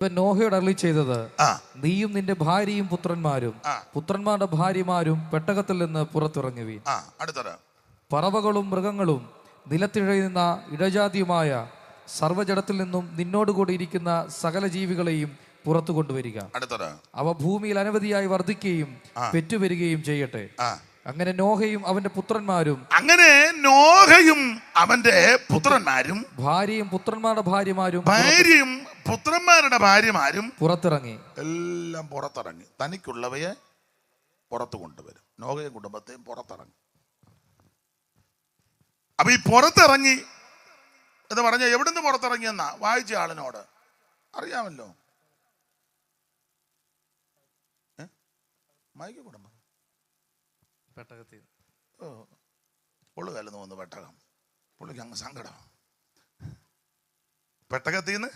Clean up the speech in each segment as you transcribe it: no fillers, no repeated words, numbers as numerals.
ഇവൻ നോഹയോട് അരുളി ചെയ്തത്, ആ നീയും നിന്റെ ഭാര്യയും പുത്രന്മാരും ആ പുത്രന്മാരുടെ ഭാര്യമാരും പെട്ടകത്തിൽ നിന്ന് പുറത്തിറങ്ങുവീൻ. ആ അടുത്തത് പറവകളും മൃഗങ്ങളും നിലത്തിഴയുന്ന ഇഴജാതിയുമായ സർവ്വജടത്തിൽ നിന്നും നിന്നോടുകൂടി ഇരിക്കുന്ന സകല ജീവികളെയും പുറത്തു കൊണ്ടുവരിക. അടുത്തത് അവ ഭൂമിയിൽ അനവധിയായി വർദ്ധിക്കുകയും പെറ്റുവരികയും ചെയ്യട്ടെ. ആ അങ്ങനെ നോഹയും അവന്റെ പുത്രന്മാരും ഭാര്യയും പുത്രന്മാരുടെ ഭാര്യമാരും പുറത്തിറങ്ങി. എല്ലാം പുറത്തിറങ്ങി. തനിക്കുള്ളവയെ പുറത്തു കൊണ്ടുവരും. നോഹയും കുടുംബത്തെയും പുറത്തിറങ്ങി. അപ്പൊ ഈ പുറത്തിറങ്ങി എന്ന് പറഞ്ഞ എവിടുന്ന് പുറത്തിറങ്ങിയെന്നാ വായിച്ച ആളിനോട് അറിയാമല്ലോ. മൈക്ക് കുടുംബം പെട്ടകത്തിൽ പുള്ളി കലന്ന് വന്നു. പെട്ടകം പുള്ളിക്ക് അങ്ങ് സങ്കടം. പെട്ടകത്തിൽ നിന്ന്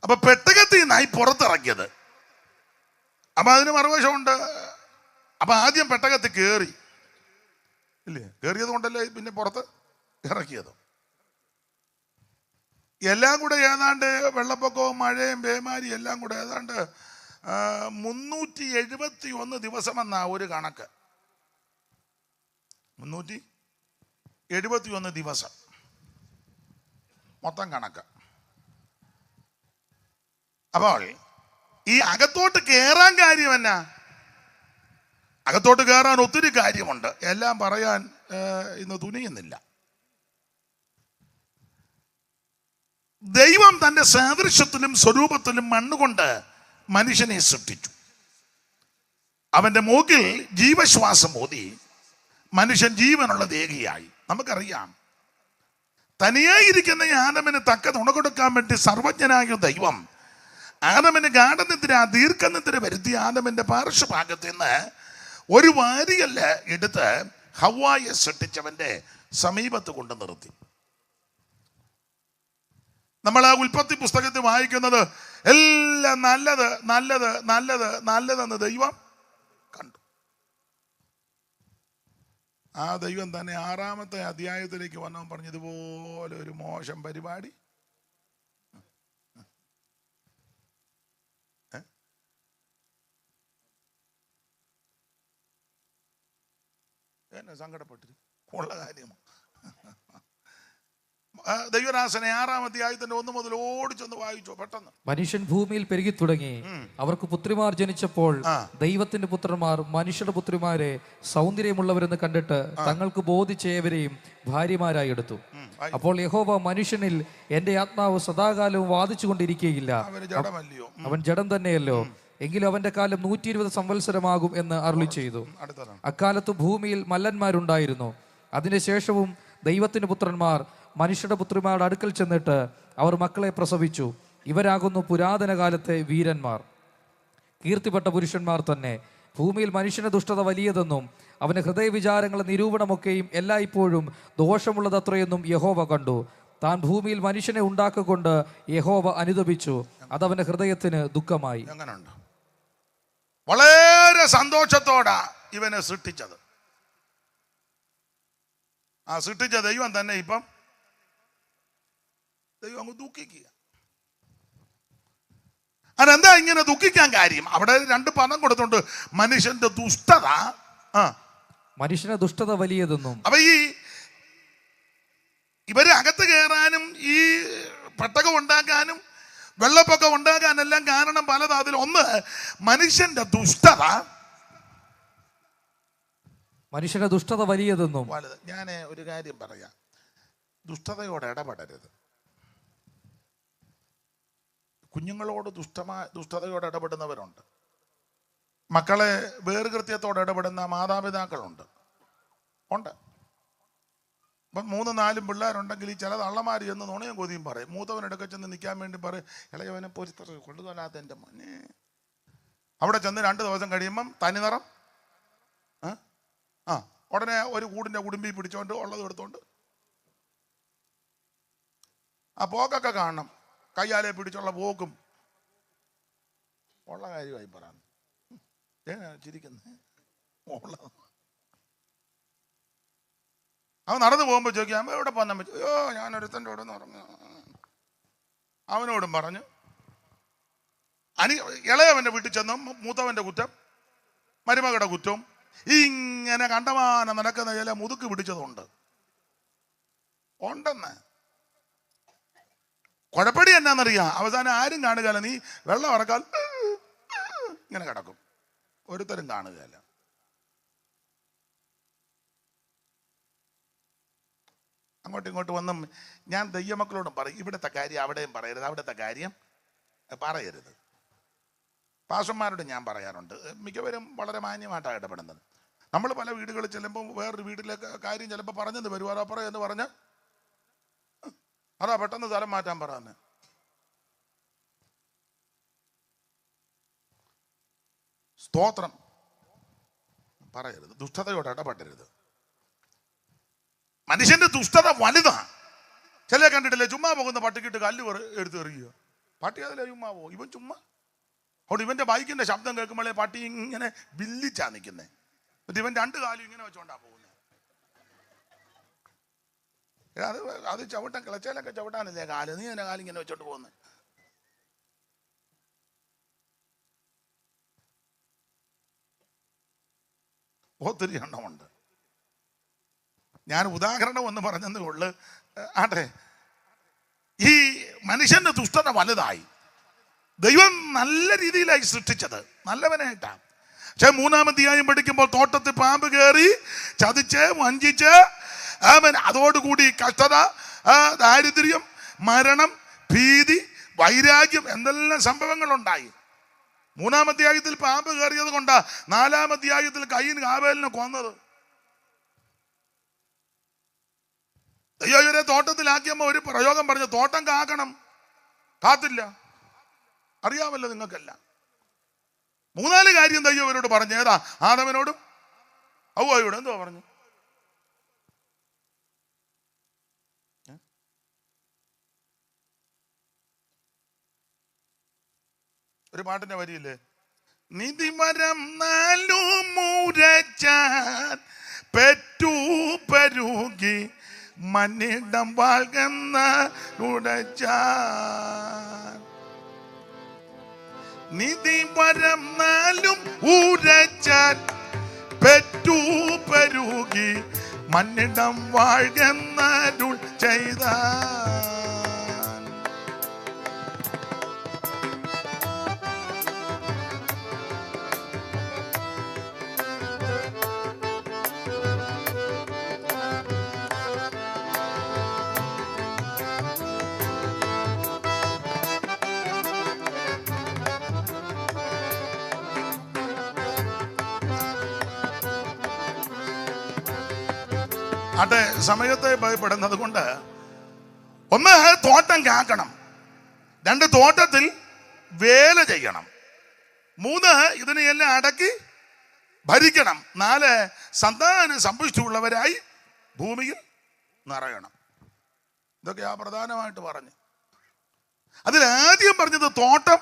അപ്പൊ പെട്ടകത്തിൽ നിന്നായി പുറത്തിറക്കിയത്. അപ്പൊ അതിന് മറുവശമുണ്ട്. അപ്പൊ ആദ്യം പെട്ടകത്തിൽ കയറി ഇല്ലേ? കയറിയത് കൊണ്ടല്ലേ പിന്നെ പുറത്ത് ഇറക്കിയത്. എല്ലാം കൂടെ ഏതാണ്ട് വെള്ളപ്പൊക്കവും മഴയും പേമാരി എല്ലാം കൂടെ ഏതാണ്ട് 371 ദിവസമെന്നാ ഒരു കണക്ക്. 371 ദിവസം മൊത്തം കണക്ക്. അപ്പോൾ ഈ അകത്തോട്ട് കയറാൻ കാര്യം എന്നാ? അകത്തോട്ട് കയറാൻ ഒത്തിരി കാര്യമുണ്ട്. എല്ലാം പറയാൻ ഇന്ന് തുനിയുന്നില്ല. ദൈവം തന്റെ സാദൃശ്യത്തിലും സ്വരൂപത്തിലും മണ്ണുകൊണ്ട് മനുഷ്യനെ സൃഷ്ടിച്ചു. അവന്റെ മൂക്കിൽ ജീവശ്വാസം ഊതി മനുഷ്യൻ ജീവനുള്ള ദേഹിയായി. നമുക്കറിയാം, തനിയായിരിക്കുന്ന ആദമിന് തക്ക തുണ കൊടുക്കാൻ വേണ്ടി സർവജ്ഞനായ ദൈവം ആദമിന് ഗാഠനിദ്ര ദീർഘനിദ്ര വരുത്തി ആദമിന്റെ പാർശ്വഭാഗത്ത് നിന്ന് ഒരു വാരിയല്ല എടുത്ത് ഹവ്വായെ സൃഷ്ടിച്ചവന്റെ സമീപത്ത് കൊണ്ട് നിർത്തി. നമ്മൾ ആ ഉൽപ്പത്തി പുസ്തകത്തിൽ വായിക്കുന്നത് എല്ലാം നല്ലത് നല്ലത് നല്ലത് നല്ലതെന്ന് ദൈവം കണ്ടു. ആ ദൈവം തന്നെ 6-ാമത്തെ അധ്യായത്തിലേക്ക് വന്നവൻ പറഞ്ഞു, ഇതുപോലെ ഒരു മോശം പരിപാടി എന്നെ സങ്കടപ്പെട്ടിരിക്കും. ഉള്ള കാര്യമാണ്. ദൈവദാസനെ 6-ാം അധ്യായത്തിന്റെ 1 മുതൽ ഓടിച്ചൊന്ന് വായിച്ചോ പെട്ടെന്ന്. മനുഷ്യൻ ഭൂമിയിൽ പെരുകി തുടങ്ങി. അവർക്ക് പുത്രിമാർ ജനിച്ചപ്പോൾ ദൈവത്തിന്റെ പുത്രന്മാർ മനുഷ്യരുടെ പുത്രിമാരെ സൗന്ദര്യമുള്ളവരെന്ന് കണ്ടിട്ട് തങ്ങൾക്ക് ബോധിച്ചേവരെയും ഭാര്യമാരായി എടുത്തു. അപ്പോൾ യഹോവ മനുഷ്യനിൽ എന്റെ ആത്മാവ് സദാകാലവും വാദിച്ചു കൊണ്ടിരിക്കുകയില്ല, അവൻ ജഡം തന്നെയല്ലോ, എങ്കിലും അവന്റെ കാലം 120 സംവത്സരമാകും എന്ന് അരുളി ചെയ്തു. അക്കാലത്ത് ഭൂമിയിൽ മല്ലന്മാരുണ്ടായിരുന്നു. അതിനുശേഷവും ദൈവത്തിന്റെ പുത്രന്മാർ മനുഷ്യരുടെ പുത്രിമാരുടെ അടുക്കൽ ചെന്നിട്ട് അവർ മക്കളെ പ്രസവിച്ചു. ഇവരാകുന്നു പുരാതന കാലത്തെ വീരന്മാർ, കീർത്തിപ്പെട്ട പുരുഷന്മാർ തന്നെ. ഭൂമിയിൽ മനുഷ്യന്റെ ദുഷ്ടത വലിയതെന്നും അവന്റെ ഹൃദയവിചാരങ്ങളുടെ നിരൂപണമൊക്കെയും എല്ലായ്പ്പോഴും ദോഷമുള്ളതത്രയെന്നും യഹോവ കണ്ടു. താൻ ഭൂമിയിൽ മനുഷ്യനെ ഉണ്ടാക്കിക്കൊണ്ട് യഹോവ അനുതപിച്ചു. അതവന്റെ ഹൃദയത്തിന് ദുഃഖമായി. വളരെ സന്തോഷത്തോടാ ഇവനെ സൃഷ്ടിച്ചത്. ആ സൃഷ്ടിച്ച ദൈവം തന്നെ ഇപ്പം ദൈവം അങ്ങ് ദുഃഖിക്കുക. അതെന്താ ഇങ്ങനെ ദുഃഖിക്കാൻ കാര്യം? അവിടെ 2 പദം കൊടുത്തുണ്ട്. മനുഷ്യന്റെ ദുഷ്ടത, മനുഷ്യന്റെ ദുഷ്ടത വലിയതെന്നും. അപ്പൊ ഇവര് അകത്ത് കയറാനും ഈ പെട്ടകം ഉണ്ടാക്കാനും വെള്ളപ്പൊക്കം ഉണ്ടാക്കാനെല്ലാം കാരണം പലതാ. അതിൽ ഒന്ന് മനുഷ്യന്റെ ദുഷ്ടത. മനുഷ്യന്റെ ദുഷ്ടത വലിയതെന്നും. ഞാൻ ഒരു കാര്യം പറയാം, ദുഷ്ടതയോട് ഇടപെടരുത്. കുഞ്ഞുങ്ങളോട് ദുഷ്ടതയോട് ഇടപെടുന്നവരുണ്ട്. മക്കളെ വേറുകൃത്യത്തോട് ഇടപെടുന്ന മാതാപിതാക്കളുണ്ട്. ഇപ്പം 3-4 പിള്ളേരുണ്ടെങ്കിൽ ഈ ചില തള്ളമാർ ചെന്ന് നുണയും കൊതിയും പറയും. മൂത്തവനെടുക്ക ചെന്ന് നിൽക്കാൻ വേണ്ടി പറയും, ഇളയവനെ പൊരിത്ര കൊള്ളുതല്ലാത്ത എൻ്റെ മോനെ. അവിടെ ചെന്ന് 2 ദിവസം കഴിയുമ്പം തനിനിറം ഉടനെ ഒരു കൂടിൻ്റെ കുടുംബി പിടിച്ചോണ്ട് ഉള്ളത് എടുത്തോണ്ട് ആ പോക്കൊക്കെ കാണണം. കയ്യാലെ പിടിച്ചുള്ള പോക്കും ഉള്ള കാര്യമായി പറയാൻ ചിരിക്കുന്നത്. അവൻ നടന്നു പോകുമ്പോൾ ചോദിക്കാം, എവിടെ പോകാൻ പറ്റും? അയ്യോ, ഞാനൊരുത്തൻ്റെ അവിടെ നിന്ന് ഉറങ്ങുക. അവനോടും പറഞ്ഞു. ഇളയവന്റെ വീട്ടിൽ ചെന്നും മൂത്തവന്റെ കുറ്റം, മരുമകളുടെ കുറ്റവും ഇങ്ങനെ കണ്ടമാനം നടക്കുന്ന ചില മുതുക്ക് പിടിച്ചതുണ്ട് ഉണ്ടെന്ന്. കുഴപ്പടി എന്നാന്നറിയാം, അവസാനം ആരും കാണുകയല്ല. നീ വെള്ളം ഇറക്കാൻ ഇങ്ങനെ കിടക്കും, ഒരുത്തരും കാണുകയല്ല. അങ്ങോട്ടും ഇങ്ങോട്ടും വന്നും ഞാൻ ദൈവമക്കളോടും പറയും, ഇവിടുത്തെ കാര്യം അവിടെയും പറയരുത്, അവിടുത്തെ കാര്യം പറയരുത്. പാസ്റ്റർമാരോട് ഞാൻ പറയാറുണ്ട്, മിക്കവരും വളരെ മാന്യമായിട്ടാണ് ഇടപെടുന്നത്. നമ്മൾ പല വീടുകളിൽ ചെല്ലുമ്പോൾ വേറൊരു വീട്ടിലെ കാര്യം ചിലപ്പോൾ പറഞ്ഞത് വരുവാറപ്പുറം എന്ന് പറഞ്ഞ് അതാ പെട്ടെന്ന് സ്ഥലം മാറ്റാൻ പറയാന്ന്. സ്തോത്രം പറയരുത്, ദുഷ്ടതയോട് ഇടപെടരുത്. മനുഷ്യന്റെ ദുഷ്ടത വലുതാ. ചില കണ്ടിട്ടില്ലേ, ചുമ്മാ പോകുന്ന പട്ടിക്കിട്ട് കല്ല് എടുത്ത് എറിയുക. പട്ടി അതിലെ ചുമ്മാ പോകും, ഇവൻ ചുമ്മാ. അവിടെ ഇവന്റെ ബൈക്കിന്റെ ശബ്ദം കേൾക്കുമ്പോഴേ പട്ടി ഇങ്ങനെ വില്ലിച്ചാ നിൽക്കുന്നേ. എന്നിട്ട് ഇവൻ രണ്ട് കാലും ഇങ്ങനെ വെച്ചോണ്ടാ പോകുന്നത്. അത് ചവിട്ടാൻ കിളച്ചാലൊക്കെ ചവിട്ടാനില്ലേ കാല്, നീ എന്നെ കാലിങ്ങനെ വെച്ചോണ്ട് പോകുന്നത്. ഒത്തിരി എണ്ണമുണ്ട്. ഞാൻ ഉദാഹരണം ഒന്ന് പറഞ്ഞതേ ഉള്ളു. ആട്ടെ, ഈ മനുഷ്യന്റെ ദുഷ്ടത വലുതായി. ദൈവം നല്ല രീതിയിലായി സൃഷ്ടിച്ചത്, നല്ലവനായിട്ടാണ്. പക്ഷെ 3-ാം അധ്യായം പഠിക്കുമ്പോൾ തോട്ടത്തിൽ പാമ്പ് കയറി ചതിച്ച് വഞ്ചിച്ച് അവൻ അതോടുകൂടി കഷ്ടത, ദാരിദ്ര്യം, മരണം, ഭീതി, വൈരാഗ്യം എന്തെല്ലാം സംഭവങ്ങളുണ്ടായി. 3-ാം അധ്യായത്തിൽ പാമ്പ് കയറിയത് കൊണ്ടാ 4-ാം അധ്യായത്തിൽ കയീൻ ഹാബേലിനെ കൊന്നത്. ദൈവം തോട്ടത്തിലാക്കിയപ്പോൾ ഒരു പ്രയോഗം പറഞ്ഞു, തോട്ടം കാക്കണം. കാത്തില്ല, അറിയാമല്ലോ നിങ്ങൾക്കെല്ലാം. 3-4 കാര്യം ദൈവം അവരോട് പറഞ്ഞു. ഏതാ? ആദമനോടും ഹവ്വായോടും എന്തോ പറഞ്ഞു? ഒരു പാട്ടിന്റെ വരിയില്ലേ, നിധിമരം 4 മുരച്ചാൻ പെറ്റു പരുകി മന്നിടം വാഴ്ന്ന ഉടച്ചാൻ. നിധിമരം 4 ഉരച്ചാൻ പെറ്റു പരുകി മന്നിടം വാഴ്ന്നരുൾ ചെയ്ത. അതെ, സമയത്തെ ഭയപ്പെടുന്നത് കൊണ്ട് 1 തോട്ടം കാക്കണം, 2 തോട്ടത്തിൽ വേല ചെയ്യണം, 3 ഇതിനെയെല്ലാം അടക്കി ഭരിക്കണം, 4 സന്താന സമ്പുഷ്ടിയുള്ളവരായി ഭൂമിയിൽ നിറയണം. ഇതൊക്കെയാ പ്രധാനമായിട്ട് പറഞ്ഞു. അതിലാദ്യം പറഞ്ഞത് തോട്ടം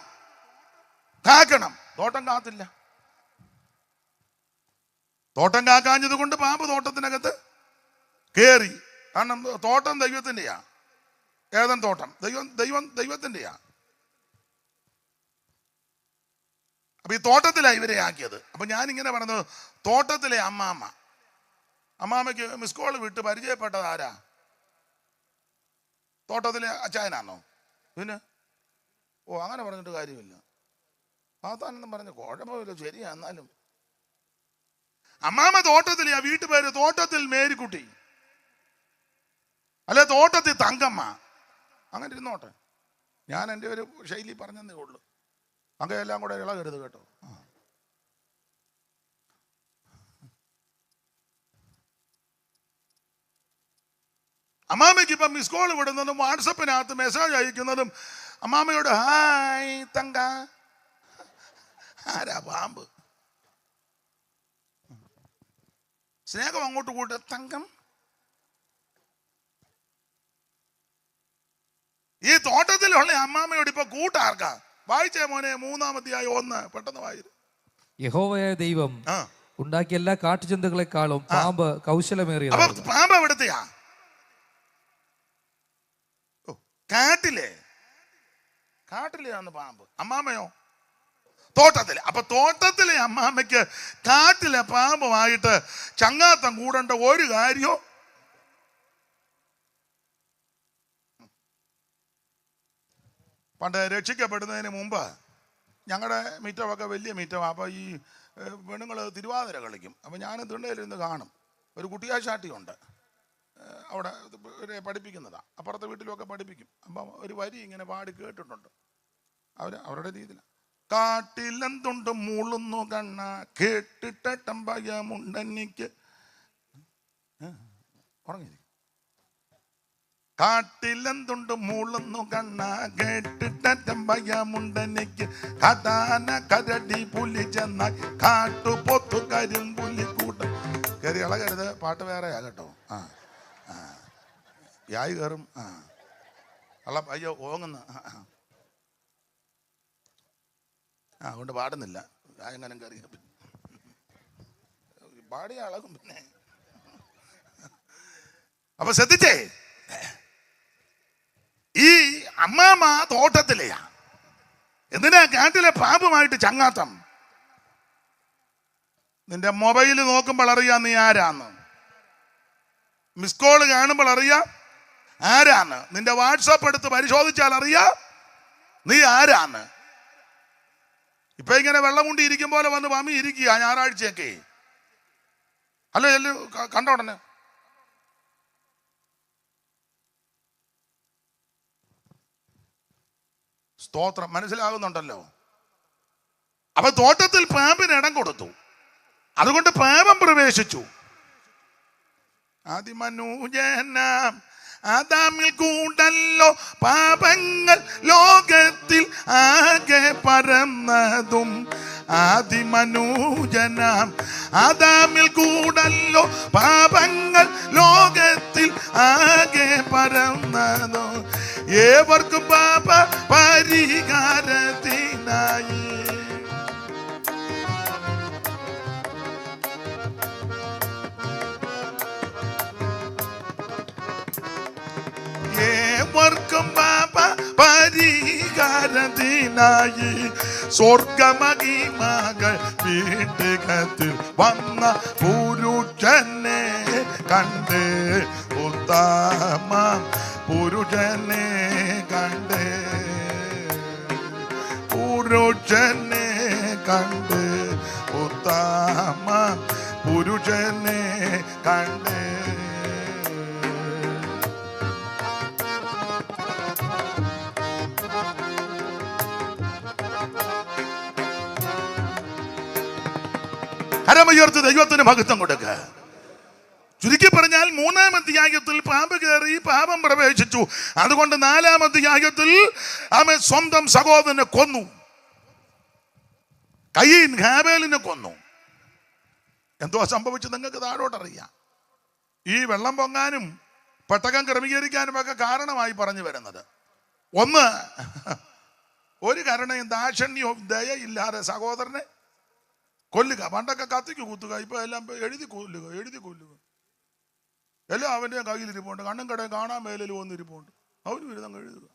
കാക്കണം. തോട്ടം കാത്തില്ല. തോട്ടം കാക്കാഞ്ഞത് കൊണ്ട് പാമ്പ് തോട്ടത്തിനകത്ത് കേറി. കാരണം തോട്ടം ദൈവത്തിൻ്റെയാ. ഏതൻ തോട്ടം ദൈവത്തിൻ്റെയാ. അപ്പൊ ഈ തോട്ടത്തിലാണ് ഇവരെ ആക്കിയത്. അപ്പൊ ഞാനിങ്ങനെ പറഞ്ഞത്, തോട്ടത്തിലെ അമ്മാമ്മയ്ക്ക് മിസ് കോൾ വിട്ട് പരിചയപ്പെട്ടത് ആരാ? തോട്ടത്തിലെ അച്ചായനാണോ? പിന്നെ അങ്ങനെ പറഞ്ഞിട്ട് കാര്യമില്ല. താത്താനെന്നും പറഞ്ഞ കുഴപ്പമില്ല, ശരിയാ. എന്നാലും അമ്മാമ്മ തോട്ടത്തിലെയാ. വീട്ടുപേര് തോട്ടത്തിൽ മേരിക്കുട്ടി, അല്ലെ തോട്ടത്തിൽ തങ്കമ്മ. അങ്ങനെ ഇരുന്നോട്ടെ, ഞാൻ എൻ്റെ ഒരു ശൈലി പറഞ്ഞതേ ഉള്ളൂ. അങ്ങനെല്ലാം കൂടെ ഇളകരുത് കേട്ടോ. അമ്മാമ്മയ്ക്ക് ഇപ്പം മിസ് കോൾ വിടുന്നതും വാട്സപ്പിനകത്ത് മെസ്സേജ് അയക്കുന്നതും അമ്മാമ്മയോട് ഹായ് തങ്ക. ആരാ? പാമ്പ്. സ്നേഹം അങ്ങോട്ട് കൂട്ട തങ്കം. ഈ തോട്ടത്തിലുള്ള അമ്മാമ്മയോട് ഇപ്പൊ കൂട്ടാർക്കാ? വായിച്ചേ മോനെ, 3-ാം അധ്യായം 1 പെട്ടെന്ന് വായി. യഹോവയായ ദൈവം ഉണ്ടാക്കിയ എല്ലാ കാട്ടുജന്തുക്കളെക്കാളും പാമ്പ് കൗശലമേറിയത്. പാമ്പ് എവിടത്തെയാ? കാട്ടിലെ കാട്ടിലെയാന്ന് പാമ്പ്. അമ്മാമ്മയോ? തോട്ടത്തില്. അപ്പൊ തോട്ടത്തിലെ അമ്മാമ്മയ്ക്ക് കാട്ടിലെ പാമ്പുമായിട്ട് ചങ്ങാത്തം കൂടേണ്ട ഒരു കാര്യവും. പണ്ട് രക്ഷിക്കപ്പെടുന്നതിന് മുമ്പ് ഞങ്ങളുടെ മീറ്റമൊക്കെ വലിയ മീറ്റമാണ്. അപ്പോൾ ഈ പെണ്ണുങ്ങൾ തിരുവാതിര കളിക്കും. അപ്പോൾ ഞാൻ തിണ്ണയിലിരുന്ന് കാണും. ഒരു കുട്ടിയാശാട്ടിയുണ്ട് അവിടെ, പഠിപ്പിക്കുന്നതാണ്. അപ്പുറത്തെ വീട്ടിലുമൊക്കെ പഠിപ്പിക്കും. അപ്പം ഒരു വരി ഇങ്ങനെ പാടി കേട്ടിട്ടുണ്ട് അവരുടെ രീതിയിൽ. കാട്ടിലെന്തുണ്ട് മൂളുന്നു കണ്ണ കേട്ടിട്ടമ്പയമുണ്ടെനിക്ക്. ഉറങ്ങി. കാട്ടിലെന്തുണ്ട് മൂളുന്നു കണ്ണ കേട്ടിട്ടമ്പയമുണ്ടെനിക്ക്. കാട്ടാന കരടി പുലി ചെന്നാൽ കാട്ടുപൊത്തു കരിമ്പുലി കൂട്ടം. കയറി ഇളകരുത്, പാട്ട് വേറെയാ കേട്ടോ. യായി കയറും. അയ്യോ ഓങ്ങുന്ന. അതുകൊണ്ട് പാടുന്നില്ല. എങ്ങനെ കയറി പാടിയ അളകും. പിന്നെ അപ്പൊ ശ്രദ്ധിച്ചേ, ഈ അമ്മാമ്മ തോട്ടത്തിലെയാ. എന്തിനാ കാട്ടിലെ പാമ്പുമായിട്ട് ചങ്ങാത്തം? നിന്റെ മൊബൈൽ നോക്കുമ്പോൾ അറിയാം നീ ആരാന്ന്. മിസ് കോള് കാണുമ്പോൾ അറിയാം ആരാന്ന്. നിന്റെ വാട്സാപ്പ് എടുത്ത് പരിശോധിച്ചാൽ അറിയാം നീ ആരാന്ന്. ഇപ്പൊ ഇങ്ങനെ വെള്ളം കൊണ്ട് ഇരിക്കും പോലെ വന്ന് പമ്മി ഇരിക്കുക ഞായറാഴ്ചയൊക്കെ. അല്ല ചെല്ലു കണ്ട ഉടനെ സ്തോത്രം. മനസ്സിലാകുന്നുണ്ടല്ലോ. അപ്പൊ തോട്ടത്തിൽ പാമ്പിന് ഇടം കൊടുത്തു. അതുകൊണ്ട് പാപം പ്രവേശിച്ചു. അതിമനൂജനാം ആദാമിൽ കൂടല്ലോ പാപങ്ങൾ ലോകത്തിൽ ആകെ പരന്നതും. ആദിമനൂജനാം ആദാമിൽ കൂടല്ലോ പാപങ്ങൾ ലോകത്തിൽ ആകെ പരന്നതും. ഏവർക്കും പാപ പരിഹാരത്തിനായി ഏവർക്കും പാപ പരിഹാരത്തിനായി സ്വർഗമഹിമകൾ വീട്ടുകത്തിൽ വന്ന പുരുഷനെ കണ്ട്. ഉത്തമ പുരുഷനെ കണ്ട്. പുരുഷനെ കണ്ട്. ഉത്തമ പുരുഷനെ കണ്ട്. കരമുയർത്തി ദൈവത്തിന് മഹത്വം കൊടുക്കുക. ചുരുക്കി പറഞ്ഞാൽ 3-ാം അധ്യായത്തിൽ പാമ്പ് കയറി പാപം പ്രവേശിച്ചു. അതുകൊണ്ട് 4-ാം അധ്യായത്തിൽ അവൻ സ്വന്തം സഹോദരനെ കൊന്നു. കയീൻ ഹാബേലിനെ കൊന്നു. എന്തോ സംഭവിച്ചു നിങ്ങൾക്ക് താഴോട്ടറിയാം. ഈ വെള്ളം പൊങ്ങാനും പെട്ടകം ക്രമീകരിക്കാനും ഒക്കെ കാരണമായി പറഞ്ഞു വരുന്നത് ഒന്ന്, ഒരു കരുണയും ദാക്ഷണ്യവും ദയയില്ലാതെ സഹോദരനെ കൊല്ലുക. പണ്ടൊക്കെ കത്തിക്ക് കുത്തുക, ഇപ്പൊ എല്ലാം എഴുതി കൊല്ലുക. എല്ലാം അവൻ്റെ കയ്യിലിരിപ്പുണ്ട്. കണ്ണും കടയും കാണാൻ മേലിൽ വന്നിരിപ്പുണ്ട്. അവന് വിരുദ്ധം എഴുതുക.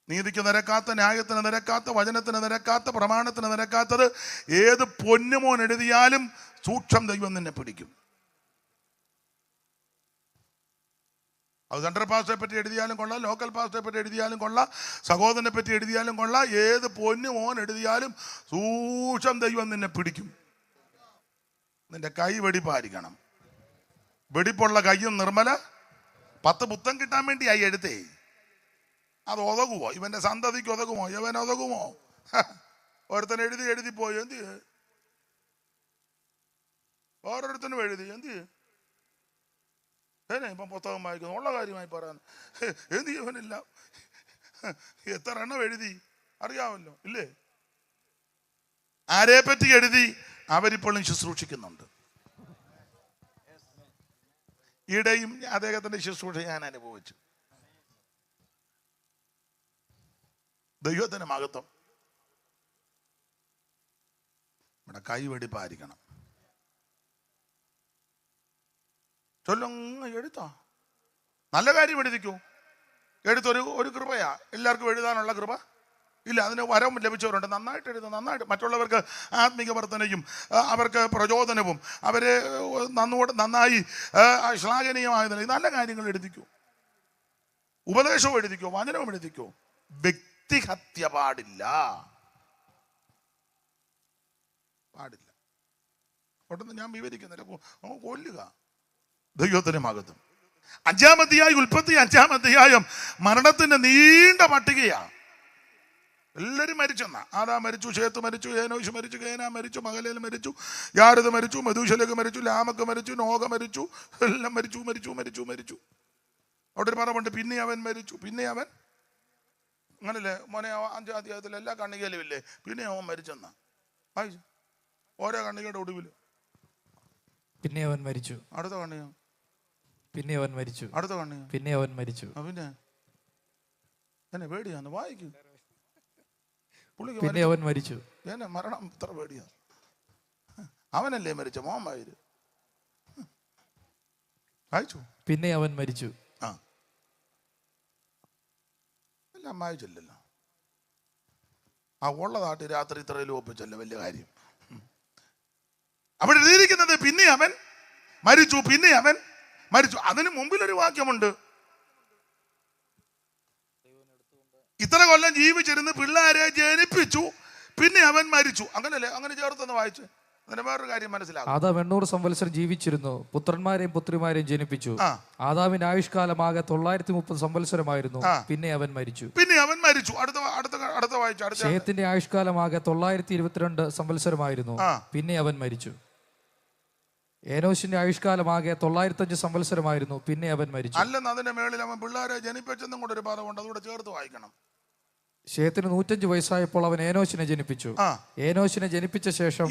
നീതിക്ക് നിരക്കാത്ത, ന്യായത്തിന് നിരക്കാത്ത, വചനത്തിന് നിരക്കാത്ത, പ്രമാണത്തിന് നിരക്കാത്തത് ഏത് പൊന്നുമോൻ എഴുതിയാലും സൂക്ഷം ദൈവം നിന്നെ പിടിക്കും. അത് സെൻട്രൽ പാസ്റ്ററെ പറ്റി എഴുതിയാലും കൊള്ളാം, ലോക്കൽ പാസ്റ്ററെ പറ്റി എഴുതിയാലും കൊള്ളാം, സഹോദരനെ പറ്റി എഴുതിയാലും കൊള്ളാം, ഏത് പൊന്നു മോൻ എഴുതിയാലും സൂക്ഷം ദൈവം നിന്നെ പിടിക്കും. നിന്റെ കൈ വെടിപ്പായിരിക്കണം. വെടിപ്പുള്ള കയ്യും നിർമ്മല. 10 പുത്തം കിട്ടാൻ വേണ്ടിയായി എഴുത്തേ. അത് ഒതകുമോ? ഇവന്റെ സന്തതിക്ക് ഒതകുമോ? ഇവൻ ഒതകുമോ? ഒരുത്തൻ എഴുതിപ്പോയി. എന്ത് ഓരോരുത്തനും എഴുതി എന്ത് ഇപ്പം പുസ്തകം വായിക്കുന്നു. ഉള്ള കാര്യമായി പറയാൻ എന്ത് ഇവനില്ല. എത്ര എണ്ണം എഴുതി അറിയാമല്ലോ ഇല്ലേ? ആരെ പറ്റി എഴുതി? അവരിപ്പോഴും ശുശ്രൂഷിക്കുന്നുണ്ട്. ഈടെയും അദ്ദേഹത്തിന്റെ ശുശ്രൂഷ ഞാൻ അനുഭവിച്ചു. ദൈവത്തിന് മഹത്വം. ഇവിടെ കൈവെടിപ്പായിരിക്കണം. ചൊല്ലങ്ങ് എഴുത്താ. നല്ല കാര്യം എഴുതിക്കൂ. എഴുത്തൊരു ഒരു കൃപയാ. എല്ലാവർക്കും എഴുതാനുള്ള കൃപ ഇല്ല. അതിന് വരം ലഭിച്ചവരുണ്ട്, നന്നായിട്ട് എഴുതും, നന്നായിട്ട് മറ്റുള്ളവർക്ക് ആത്മീക വർധനയും അവർക്ക് പ്രചോദനവും അവരെ നന്നായി ശ്ലാഘനീയമായ നല്ല കാര്യങ്ങൾ എഴുതിക്കൂ, ഉപദേശവും എഴുതിക്കോ, വചനവും എഴുതിക്കോ. വ്യക്തിഹത്യ പാടില്ല, പാടില്ല. ഒട്ടൊന്ന് ഞാൻ വിവരിക്കുന്നില്ല, കൊല്ലുക. ദൈവത്തിന് മഹത്വം. 5-ാം അധ്യായം, ഉൽപ്പത്തി 5-ാം അധ്യായം മരണത്തിന്റെ നീണ്ട പട്ടികയാണ്. എല്ലാവരും മരിച്ചെന്നാ. ആദാം മരിച്ചു, ശേത്ത് മരിച്ചു, ഏനോശ് മരിച്ചു, കേനാ മരിച്ചു, മഹലേൽ മരിച്ചു, യാരദ് മരിച്ചു, മെഥൂശലഹ് മരിച്ചു, ലാമക്ക് മരിച്ചു, നോഹ മരിച്ചു, എല്ലാം മരിച്ചു മരിച്ചു മരിച്ചു മരിച്ചു. അവിടെ ഒരു പറമ്പുണ്ട്, പിന്നെ അവൻ മരിച്ചു. പിന്നെ അവൻ അങ്ങനല്ലേ മോനെ, 5-ാം അധ്യായത്തിൽ എല്ലാ കണ്ണികയിലും ഇല്ലേ, പിന്നെ അവൻ മരിച്ചെന്നാ വായിച്ചു. ഓരോ കണ്ണികയുടെ ഒടുവിൽ പിന്നെ അവൻ മരിച്ചു, അടുത്ത കണ്ണിക, പിന്നെ അവൻ മരിച്ചു, അടുത്ത കണ്ണിക, പിന്നെ അവൻ മരിച്ചു. പിന്നെ എന്നെ പേടിയാന്ന് വായിക്കും. പിന്നെ അവൻ മരിച്ചു. എന്നെ മരണം ഇത്ര പേടിയാ. അവനല്ലേ മരിച്ച മോൻ വായിര് വായിച്ചു. പിന്നെ അവൻ മരിച്ചു. ആ എല്ലാം വായിച്ചില്ലല്ലോ. ആ ഉള്ളതാട്ടി രാത്രി ഇത്രയിലും ഒപ്പിച്ചല്ലോ, വലിയ കാര്യം. അവിടെ എഴുതിയിരിക്കുന്നത് പിന്നെ അവൻ മരിച്ചു, പിന്നെ അവൻ മരിച്ചു. അതിന് മുമ്പിലൊരു വാക്യമുണ്ട്, ഇത്ര കൊല്ലം ജീവിച്ചിരുന്ന് പിള്ളേരെ ജനിപ്പിച്ചു, പിന്നെ അവൻ മരിച്ചു. അങ്ങനല്ലേ, അങ്ങനെ ചേർത്തൊന്ന് വായിച്ചു. അതിന് വേറൊരു കാര്യം മനസ്സിലാകും. ആദാം 800 സംവത്സരം ജീവിച്ചിരുന്നു, പുത്രന്മാരെയും പുത്രിമാരെയും ജനിപ്പിച്ചു. ആദാമിന്റെ ആയുഷ്കാലമാകെ 930 സംവത്സരമായിരുന്നു, പിന്നെ അവൻ മരിച്ചു. പിന്നെ അവൻ മരിച്ചു. അടുത്ത വായിച്ചു. ശേത്തിന്റെ ആയുഷ്കാലമാകെ 922 സംവത്സരമായിരുന്നു, പിന്നെ അവൻ മരിച്ചു. ഏനോശിന്റെ ആയുഷ്കാലമാകെ 905 സംവത്സരമായിരുന്നു, പിന്നെ അവൻ മരിച്ചു. അല്ലെന്ന് അതിന്റെ മേളിൽ അവൻ പിള്ളേരെ ജനിപ്പിച്ചെന്നും കൂടെ ഒരു പദമുണ്ട്, അതുകൂടെ ചേർത്ത് വായിക്കണം. ശേത്തിന് 105 വയസ്സായപ്പോൾ അവൻ ഏനോശിനെ ജനിപ്പിച്ചു. ഏനോശിനെ ജനിപ്പിച്ച ശേഷം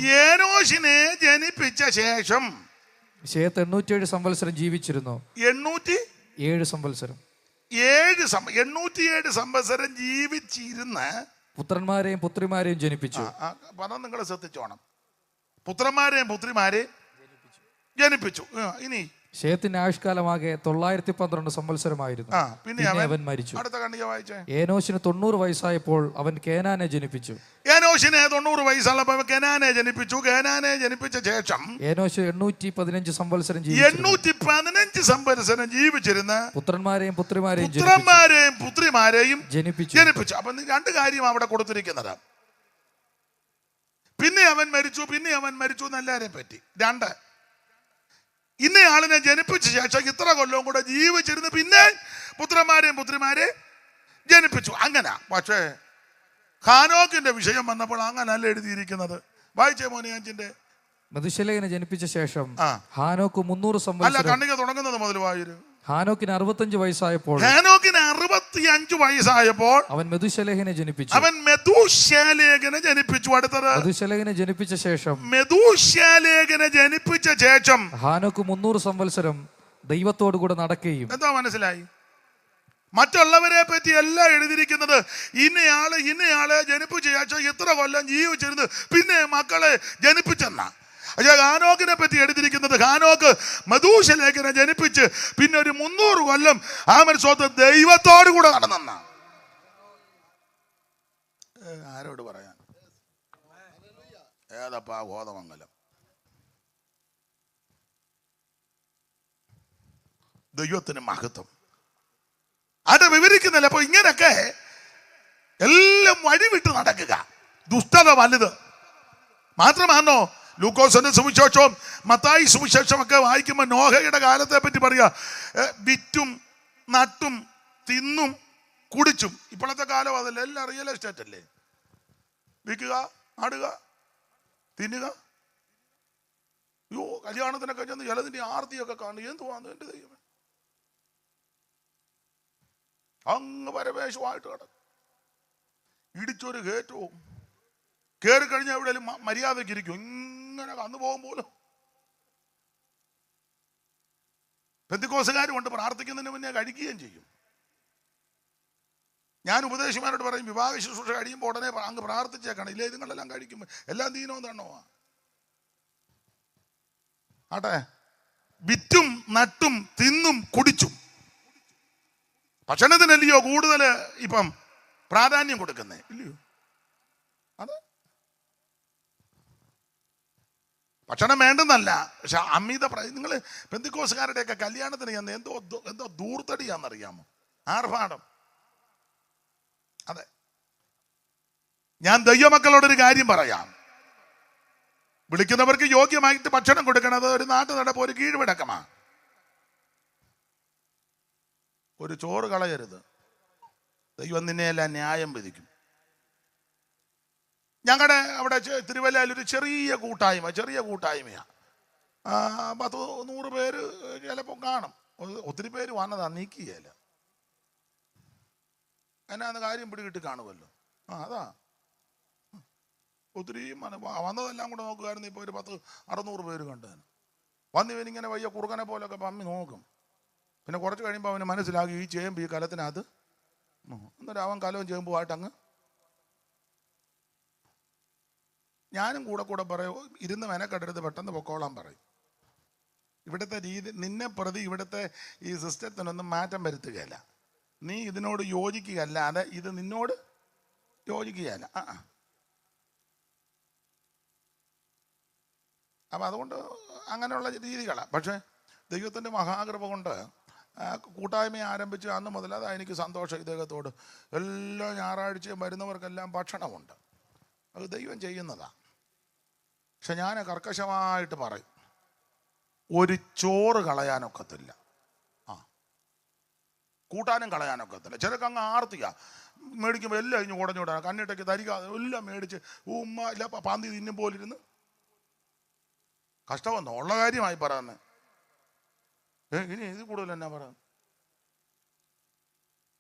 ശേത്ത് 807 സംവത്സരം ജീവിച്ചിരുന്നു. 807 സംവത്സരം 807 സംവത്സരം ജീവിച്ചിരുന്ന് പുത്രന്മാരെയും പുത്രിമാരെയും ജനിപ്പിച്ചു. പദം നിങ്ങൾ ശ്രദ്ധിച്ചോണം. പുത്രന്മാരെയും പുത്രിമാരെയും ജനിപ്പിച്ചു. ഇനി ശേത്തിന്റെ ആയുഷ്കാലമാകെ 912 സംവത്സരമായിരുന്നു, പിന്നെ അവൻ മരിച്ചു. അടുത്ത കണ്ണിക വായിച്ചേ. ഏനോശിന് 90 വയസ്സായപ്പോൾ അവൻ കേനാനെ ജനിപ്പിച്ചു. ഏനോശിനെ 90 വയസ്സുള്ളപ്പോൾ കേനാനെ ജനിപ്പിച്ചു. കേനാനെ ജനിപ്പിച്ച ശേഷം ഏനോശ് 815 സംവത്സരം 815 സംവത്സരം ജീവിച്ചിരുന്ന് പുത്രന്മാരെയും പുത്രിമാരെയും ജനിപ്പിച്ചു. അപ്പൊ രണ്ട് കാര്യം അവിടെ കൊടുത്തിരിക്കുന്നത്, പിന്നെ അവൻ മരിച്ചു, പിന്നെ അവൻ മരിച്ചു എന്നെല്ലാരെയും പറ്റി. 2, ഇന്നയാളിനെ ജനിപ്പിച്ച ശേഷം ഇത്ര കൊല്ലവും കൂടെ ജീവിച്ചിരുന്ന് പിന്നെ പുത്രന്മാരെയും ജനിപ്പിച്ചു. അങ്ങനെ. പക്ഷേ ഹാനോക്കിന്റെ വിഷയം വന്നപ്പോൾ അങ്ങനല്ല എഴുതിയിരിക്കുന്നത്. വായിച്ചേ മോനെ 5-ന്റെ. മെഥൂശലഹിനെ ജനിപ്പിച്ച ശേഷം ഹാനോക്ക് 300 സംവത്സരം. അല്ല, കണ്ണിക തുടങ്ങുന്നത് മുതൽ വായിരു. ഹാനോക്കിന് 65 വയസ്സായപ്പോൾ അവൻ മെഥൂശലഹിനെ ജനിപ്പിച്ചു. അടുത്തത് മെഥൂശലഹിനെ ജനിപ്പിച്ച ശേഷം ഹാനോക്ക് 300 സംവത്സരം ദൈവത്തോടു കൂടെ നടക്കുകയും. എന്താ മനസ്സിലായി? മറ്റുള്ളവരെ പറ്റി എല്ലാം എഴുതിയിരിക്കുന്നത് ഇന്നയാളെ ജനിപ്പിച്ച ശേഷം ഇത്ര കൊല്ലം ജീവിച്ചിരുന്ന് പിന്നെ മക്കളെ ജനിപ്പിച്ചെന്നാ. ഹാനോക്കിനെ പറ്റി എഴുതിയിരിക്കുന്നത് ഹാനോക്ക് മെഥൂശലഹിനെ ജനിപ്പിച്ച് പിന്നെ ഒരു 300 കൊല്ലം ആ മനുഷ്യത്വം ദൈവത്തോടു കൂടെ നടന്നെന്ന. ആരോട് പറയാൻ? ഏതപ്പാ ബോധമംഗലം. ദൈവത്തിന് മഹത്വം. അത് വിവരിക്കുന്നില്ല. അപ്പൊ ഇങ്ങനൊക്കെ എല്ലാം വഴിവിട്ട് നടക്കുക, ദുഷ്ടത വലുത്. മാത്രമാണോ ലൂക്കോസിന്റെ സുവിശേഷവും മത്തായി സുവിശേഷം ഒക്കെ വായിക്കുമ്പോൾ നോഹയുടെ കാലത്തെ പറ്റി പറയാ, വിറ്റും നട്ടും തിന്നും കുടിച്ചും. ഇപ്പോഴത്തെ കാലം അതല്ല, എല്ലാം റിയൽ എസ്റ്റേറ്റ് അല്ലേ. വിൽക്കുക, നടുക, തിന്നുക. കല്യാണത്തിനൊക്കെ ചെന്ന് ചിലതിന്റെ ആർത്തിയൊക്കെ കാണുക. എന്തുവാന്ന് എൻ്റെ ദൈവമേ, അങ്ങ് പരമേശമായിട്ട് കിടക്കും. ഇടിച്ചൊരു കയറ്റവും കയറി കഴിഞ്ഞാൽ എവിടെയും മര്യാദയ്ക്ക് ഇരിക്കും. ഇങ്ങനെ കന്നു പോകും പോലും. പെന്തിക്കോസുകാരും കൊണ്ട് പ്രാർത്ഥിക്കുന്നതിന് മുന്നേ കഴിക്കുകയും ചെയ്യും. ഞാൻ ഉപദേശിമാരോട് പറയും, വിവാഹ ശുശ്രൂഷ കഴിയുമ്പോൾ ഉടനെ അങ്ങ് പ്രാർത്ഥിച്ചേക്കണം, ഇല്ലേ ഇതുങ്ങളെല്ലാം കഴിക്കുമ്പോൾ എല്ലാം ദീനവും തണ്ണോ. ആട്ടെ, വിറ്റും നട്ടും തിന്നും കുടിച്ചും. ഭക്ഷണത്തിനല്ലയോ കൂടുതൽ ഇപ്പം പ്രാധാന്യം കൊടുക്കുന്നേ, ഇല്ലയോ? അത് ഭക്ഷണം വേണ്ടെന്നല്ല, പക്ഷെ അമിത നിങ്ങൾ പെന്തിക്കോസുകാരുടെയൊക്കെ കല്യാണത്തിന് ഞാൻ എന്തോ ദൂർത്തടിയാണെന്നറിയാമോ? ആർഭാടം. അതെ, ഞാൻ ദൈവമക്കളോടൊരു കാര്യം പറയാം. വിളിക്കുന്നവർക്ക് യോഗ്യമായിട്ട് ഭക്ഷണം കൊടുക്കണത് ഒരു നാട്ടു നടപ്പ്, ഒരു കീഴ്വഴക്കമാ. ഒരു ചോറ് കളയരുത്, ദൈവം നിന്നെയെല്ലാം ന്യായം വിധിക്കും. ഞങ്ങളുടെ അവിടെ തിരുവല്ലയിൽ ഒരു ചെറിയ കൂട്ടായ്മയാണ്. 10-100 പേര് ചിലപ്പോൾ കാണും. ഒത്തിരി പേര് വന്നതാ, നീക്കിയല്ല. എന്നാന്ന് കാര്യം പിടികിട്ട് കാണുമല്ലോ. അതാ ഒത്തിരി വന്നതെല്ലാം കൂടെ നോക്കുമായിരുന്നു. ഇപ്പോൾ ഒരു 10-600 പേര് കണ്ടതിന് വന്നിവനിങ്ങനെ വയ്യ കുറുക്കനെ പോലൊക്കെ പമ്മി നോക്കും. പിന്നെ കുറച്ച് കഴിയുമ്പോൾ അവന് മനസ്സിലാക്കി ഈ ചേമ്പ് ഈ കലത്തിനകത്ത്. എന്നിട്ട് അവൻ കലവും ചേമ്പുമായിട്ട് അങ്ങ്. ഞാനും കൂടെ പറയും, ഇരുന്ന് മെനക്കെടരുത്, പെട്ടെന്ന് പൊക്കോളാൻ പറയും. ഇവിടുത്തെ രീതി നിന്നെ പ്രതി ഇവിടുത്തെ ഈ സിസ്റ്റത്തിനൊന്നും മാറ്റം വരുത്തുകയല്ല. നീ ഇതിനോട് യോജിക്കുകയല്ലാതെ ഇത് നിന്നോട് യോജിക്കുകയല്ല. അപ്പം അതുകൊണ്ട് അങ്ങനെയുള്ള രീതികളാണ്. പക്ഷേ ദൈവത്തിൻ്റെ മഹാകൃപ കൊണ്ട് കൂട്ടായ്മ ആരംഭിച്ച് അന്ന് മുതൽ അതാ എനിക്ക് സന്തോഷം. ഇദ്ദേഹത്തോട് എല്ലാ ഞായറാഴ്ചയും വരുന്നവർക്കെല്ലാം ഭക്ഷണമുണ്ട്. അത് ദൈവം ചെയ്യുന്നതാണ്. പക്ഷെ ഞാൻ കർക്കശമായിട്ട് പറയും, ഒരു ചോറ് കളയാനൊക്കത്തില്ല, കൂട്ടാനും കളയാനൊക്കത്തില്ല. ചിലർക്ക് അങ്ങ് ആർത്തിയാ, മേടിക്കുമ്പോൾ എല്ലാം ഇഞ്ഞ് ഉടഞ്ഞുവിടാൻ കണ്ണിട്ടേക്ക് ധരിക്കാതെ എല്ലാം മേടിച്ച് ഉമ്മ ഇല്ല പാന്തി തിന്നും പോലിരുന്ന് കഷ്ടമെന്നോ ഉള്ള കാര്യമായി പറയുന്നത്. ഇനി ഇത് കൂടുതൽ എന്നാ പറയുന്നത്?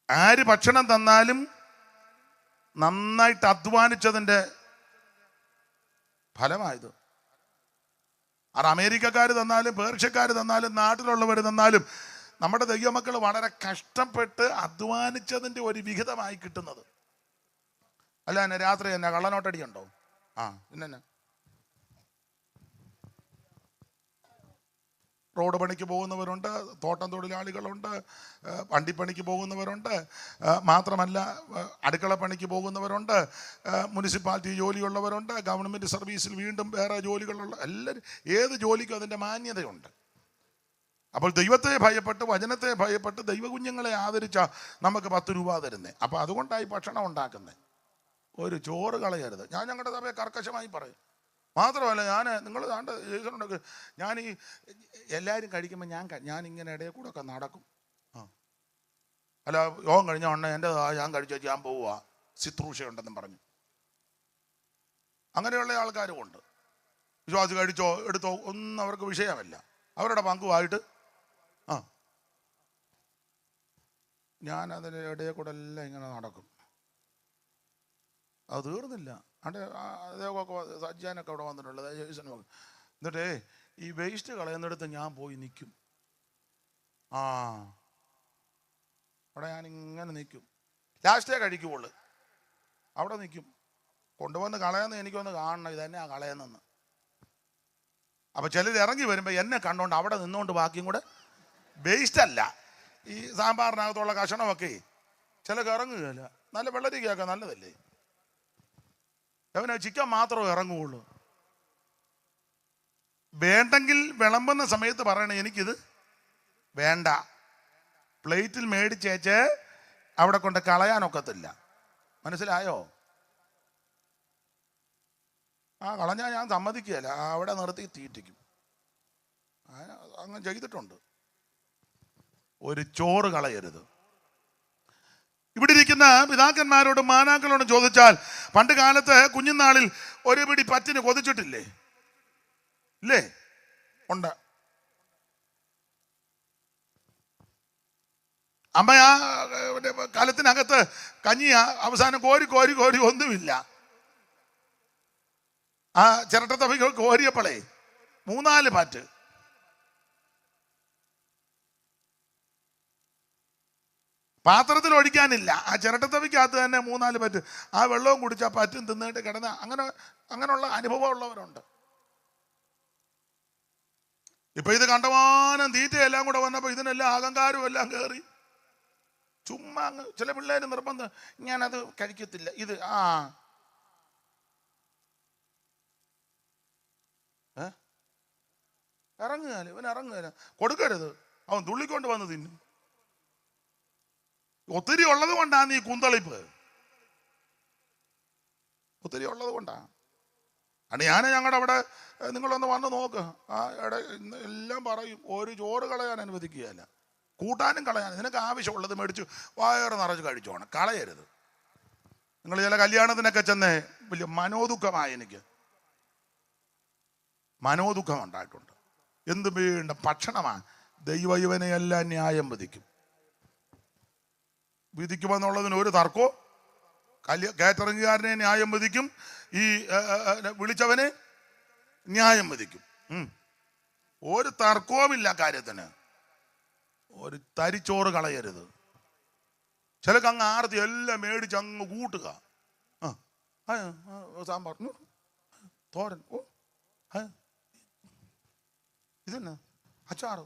ആര് ഭക്ഷണം തന്നാലും നന്നായിട്ട് അധ്വാനിച്ചതിൻ്റെ ഫലമായത്. അത് അമേരിക്കക്കാർ തന്നാലും പേർഷ്യക്കാർ തന്നാലും നാട്ടിലുള്ളവർ തന്നാലും നമ്മുടെ ദൈവമക്കൾ വളരെ കഷ്ടപ്പെട്ട് അധ്വാനിച്ചതിൻ്റെ ഒരു വിഹിതമായി കിട്ടുന്നത്. അല്ല എന്നെ രാത്രി തന്നെ കള്ളനോട്ടടിയുണ്ടോ? പിന്നെ റോഡ് പണിക്ക് പോകുന്നവരുണ്ട്, തോട്ടം തൊഴിലാളികളുണ്ട്, വണ്ടിപ്പണിക്ക് പോകുന്നവരുണ്ട്, മാത്രമല്ല അടുക്കള പണിക്ക് പോകുന്നവരുണ്ട്, മുനിസിപ്പാലിറ്റി ജോലിയുള്ളവരുണ്ട്, ഗവൺമെൻറ് സർവീസിൽ വീണ്ടും വേറെ ജോലികളുള്ള എല്ലാവരും. ഏത് ജോലിക്കും അതിൻ്റെ മാന്യതയുണ്ട്. അപ്പോൾ ദൈവത്തെ ഭയപ്പെട്ട് വചനത്തെ ഭയപ്പെട്ട് ദൈവകുഞ്ഞുങ്ങളെ ആദരിച്ച നമുക്ക് 10 രൂപ തരുന്നേ. അപ്പോൾ അതുകൊണ്ടായി ഭക്ഷണം ഉണ്ടാക്കുന്നത്. ഒരു ചോറ് കളയരുത്. ഞാൻ ഞങ്ങളുടെ സഭയെ കർക്കശമായി പറയും. മാത്രമല്ല നിങ്ങൾ ഞാൻ ഈ എല്ലാവരും കഴിക്കുമ്പോൾ ഞാൻ ഇങ്ങനെ ഇടയിൽ കൂടെ ഒക്കെ നടക്കും. അല്ല യോഗം കഴിഞ്ഞ ഉടനെ എൻ്റെ ഞാൻ കഴിച്ചു ഞാൻ പോവുക, ശുശ്രൂഷയുണ്ടെന്നും പറഞ്ഞു. അങ്ങനെയുള്ള ആൾക്കാരും ഉണ്ട്. വിശ്വാസി കഴിച്ചോ എടുത്തോ ഒന്നും അവർക്ക് വിഷയമല്ല. അവരുടെ പങ്കുമായിട്ട് ഞാൻ അതിൻ്റെ ഇടയിൽ കൂടെ എല്ലാം ഇങ്ങനെ നടക്കും. അത് തീർന്നില്ല. അതേപോലെ സജ്ജാനൊക്കെ അവിടെ വന്നിട്ടുള്ളത് ജേസനൊക്കെ. എന്നിട്ടേ ഈ വേസ്റ്റ് കളയുന്നിടത്ത് ഞാൻ പോയി നിൽക്കും. അവിടെ ഞാൻ ഇങ്ങനെ നിൽക്കും. ലാസ്റ്റേ കഴിക്കുള്ളൂ. അവിടെ നിൽക്കും. കൊണ്ടുവന്ന് കളയുന്ന എനിക്കൊന്ന് കാണണം, ഇതന്നെ കളയുന്നെന്ന്. അപ്പം ചിലർ ഇറങ്ങി വരുമ്പോൾ എന്നെ കണ്ടോണ്ട് അവിടെ നിന്നുകൊണ്ട് ബാക്കിയും കൂടെ വേസ്റ്റ് അല്ല, ഈ സാമ്പാറിനകത്തുള്ള കഷണമൊക്കെ ചിലക്ക് ഇറങ്ങുകയല്ല. നല്ല വെള്ളരിക്കയൊക്കെ നല്ലതല്ലേ, അവന് ചിക്കൻ മാത്രമേ ഇറങ്ങുകയുള്ളൂ. വേണ്ടെങ്കിൽ വിളമ്പുന്ന സമയത്ത് പറയണേ എനിക്കിത് വേണ്ട. പ്ലേറ്റിൽ മേടിച്ചേച്ച് അവിടെ കൊണ്ട് കളയാനൊക്കത്തില്ല. മനസ്സിലായോ? കളഞ്ഞാൽ ഞാൻ സമ്മതിക്കുകയല്ല, അവിടെ നിർത്തി തീറ്റിക്കും. അങ്ങനെ ചെയ്തിട്ടുണ്ട്. ഒരു ചോറ് കളയരുത്. ഇവിടെ ഇരിക്കുന്ന പിതാക്കന്മാരോടും മാനാക്കളോടും ചോദിച്ചാൽ പണ്ട് കാലത്ത് കുഞ്ഞുനാളിൽ ഒരു പിടി പറ്റിന് കൊതിച്ചിട്ടില്ലേ? ഇല്ലേ? ഉണ്ട്. അമ്മ കലത്തിനകത്ത് കഞ്ഞി അവസാനം കോരി ഒന്നുമില്ല. ചിരട്ടത്തവി കോരിയപ്പോളേ 3-4 പാറ്റ്. പാത്രത്തിൽ ഒഴിക്കാനില്ല, ചിരട്ടത്തവിക്കകത്ത് തന്നെ 3-4 പാറ്റ്. വെള്ളവും കുടിച്ചാൽ പറ്റും തിന്നിട്ട് കിടന്ന അങ്ങനെയുള്ള അനുഭവം ഉള്ളവരുണ്ട്. ഇപ്പൊ ഇത് കണ്ടമാനം തീറ്റയെല്ലാം കൂടെ വന്നപ്പോൾ ഇതിനെല്ലാം അഹങ്കാരവും എല്ലാം കയറി ചുമ്മാ അങ്ങ് ചില പിള്ളേർ നിർബന്ധം ഞാനത് കഴിക്കത്തില്ല ഇത് ഇറങ്ങുകയല്ല, ഇവൻ ഇറങ്ങുകയല്ല, കൊടുക്കരുത്, അവൻ തുള്ളിക്കൊണ്ട് വന്ന് തിന്നും. ഒത്തിരി ഉള്ളത് കൊണ്ടാണ് ഈ കുന്തളിപ്പ്, ഒത്തിരി ഉള്ളത് കൊണ്ടാണ്. അണ്ട് ഞങ്ങളുടെ അവിടെ നിങ്ങളൊന്ന് വന്ന് നോക്ക്, എല്ലാം പറയും ഒരു ചോറ് കളയാൻ അനുവദിക്കുകയല്ല, കൂട്ടാനും കളയാൻ. നിനക്ക് ആവശ്യമുള്ളത് മേടിച്ച് വയറ് നിറച്ച് കഴിച്ചോണം, കളയരുത്. നിങ്ങൾ ചില കല്യാണത്തിനൊക്കെ ചെന്നേ വലിയ മനോദുഃഖമായി, എനിക്ക് മനോദുഃഖം ഉണ്ടായിട്ടുണ്ട്. എന്ത് വേണ്ട ഭക്ഷണമാണ്. ദൈവ ഇവനെയെല്ലാം ന്യായം വിധിക്കുമെന്നുള്ളതിന് ഒരു തർക്കവും. കാറ്ററിംഗുകാരനെ ന്യായം വിധിക്കും, ഈ വിളിച്ചവനെ ന്യായം വിധിക്കും. ഒരു തർക്കവുമില്ല കാര്യത്തിന്. ഒരു തരിച്ചോറ് കളയരുത്. ചിലക്ക് അങ്ങ് ആർത്തി എല്ലാം മേടിച്ച് അങ്ങ് കൂട്ടുക. സാമ്പാർ, തോരൻ, ഇതെന്നാ അച്ചാറ്,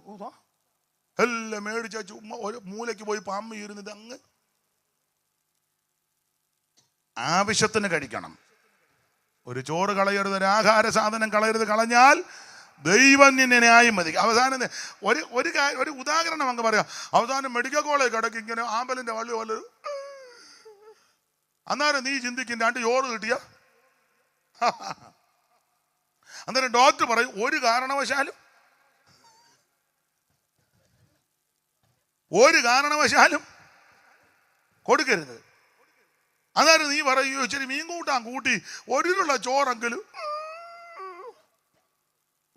എല്ലാം മേടിച്ച ചുമ്മാ ഒരു മൂലയ്ക്ക് പോയി പാമ്പ് ഇരുന്നത് അങ്ങ്. ആവശ്യത്തിന് കഴിക്കണം. ഒരു ചോറ് കളയരുത്, ഒരു ആഹാര സാധനം കളയരുത്. കളഞ്ഞാൽ ദൈവം നിന്നെ ന്യായം മതിക്കും. അവസാനം ഒരു ഉദാഹരണം അങ്ങ് പറയാം. അവസാനം മെഡിക്കൽ കോളേജ് കിടക്ക് ഇങ്ങനെ ആമ്പലിന്റെ വള്ളി പോലെ. അന്നേരം നീ ചിന്തിക്കും 2 ചോറ് കിട്ടിയ. അന്നേരം ഡോക്ടർ പറയും ഒരു കാരണവശാലും കൊടുക്കരുത്. അന്നേരം നീ പറയൂ ഇച്ചിരി മീൻ കൂട്ടി ഒരുള്ള ചോറെങ്കിലും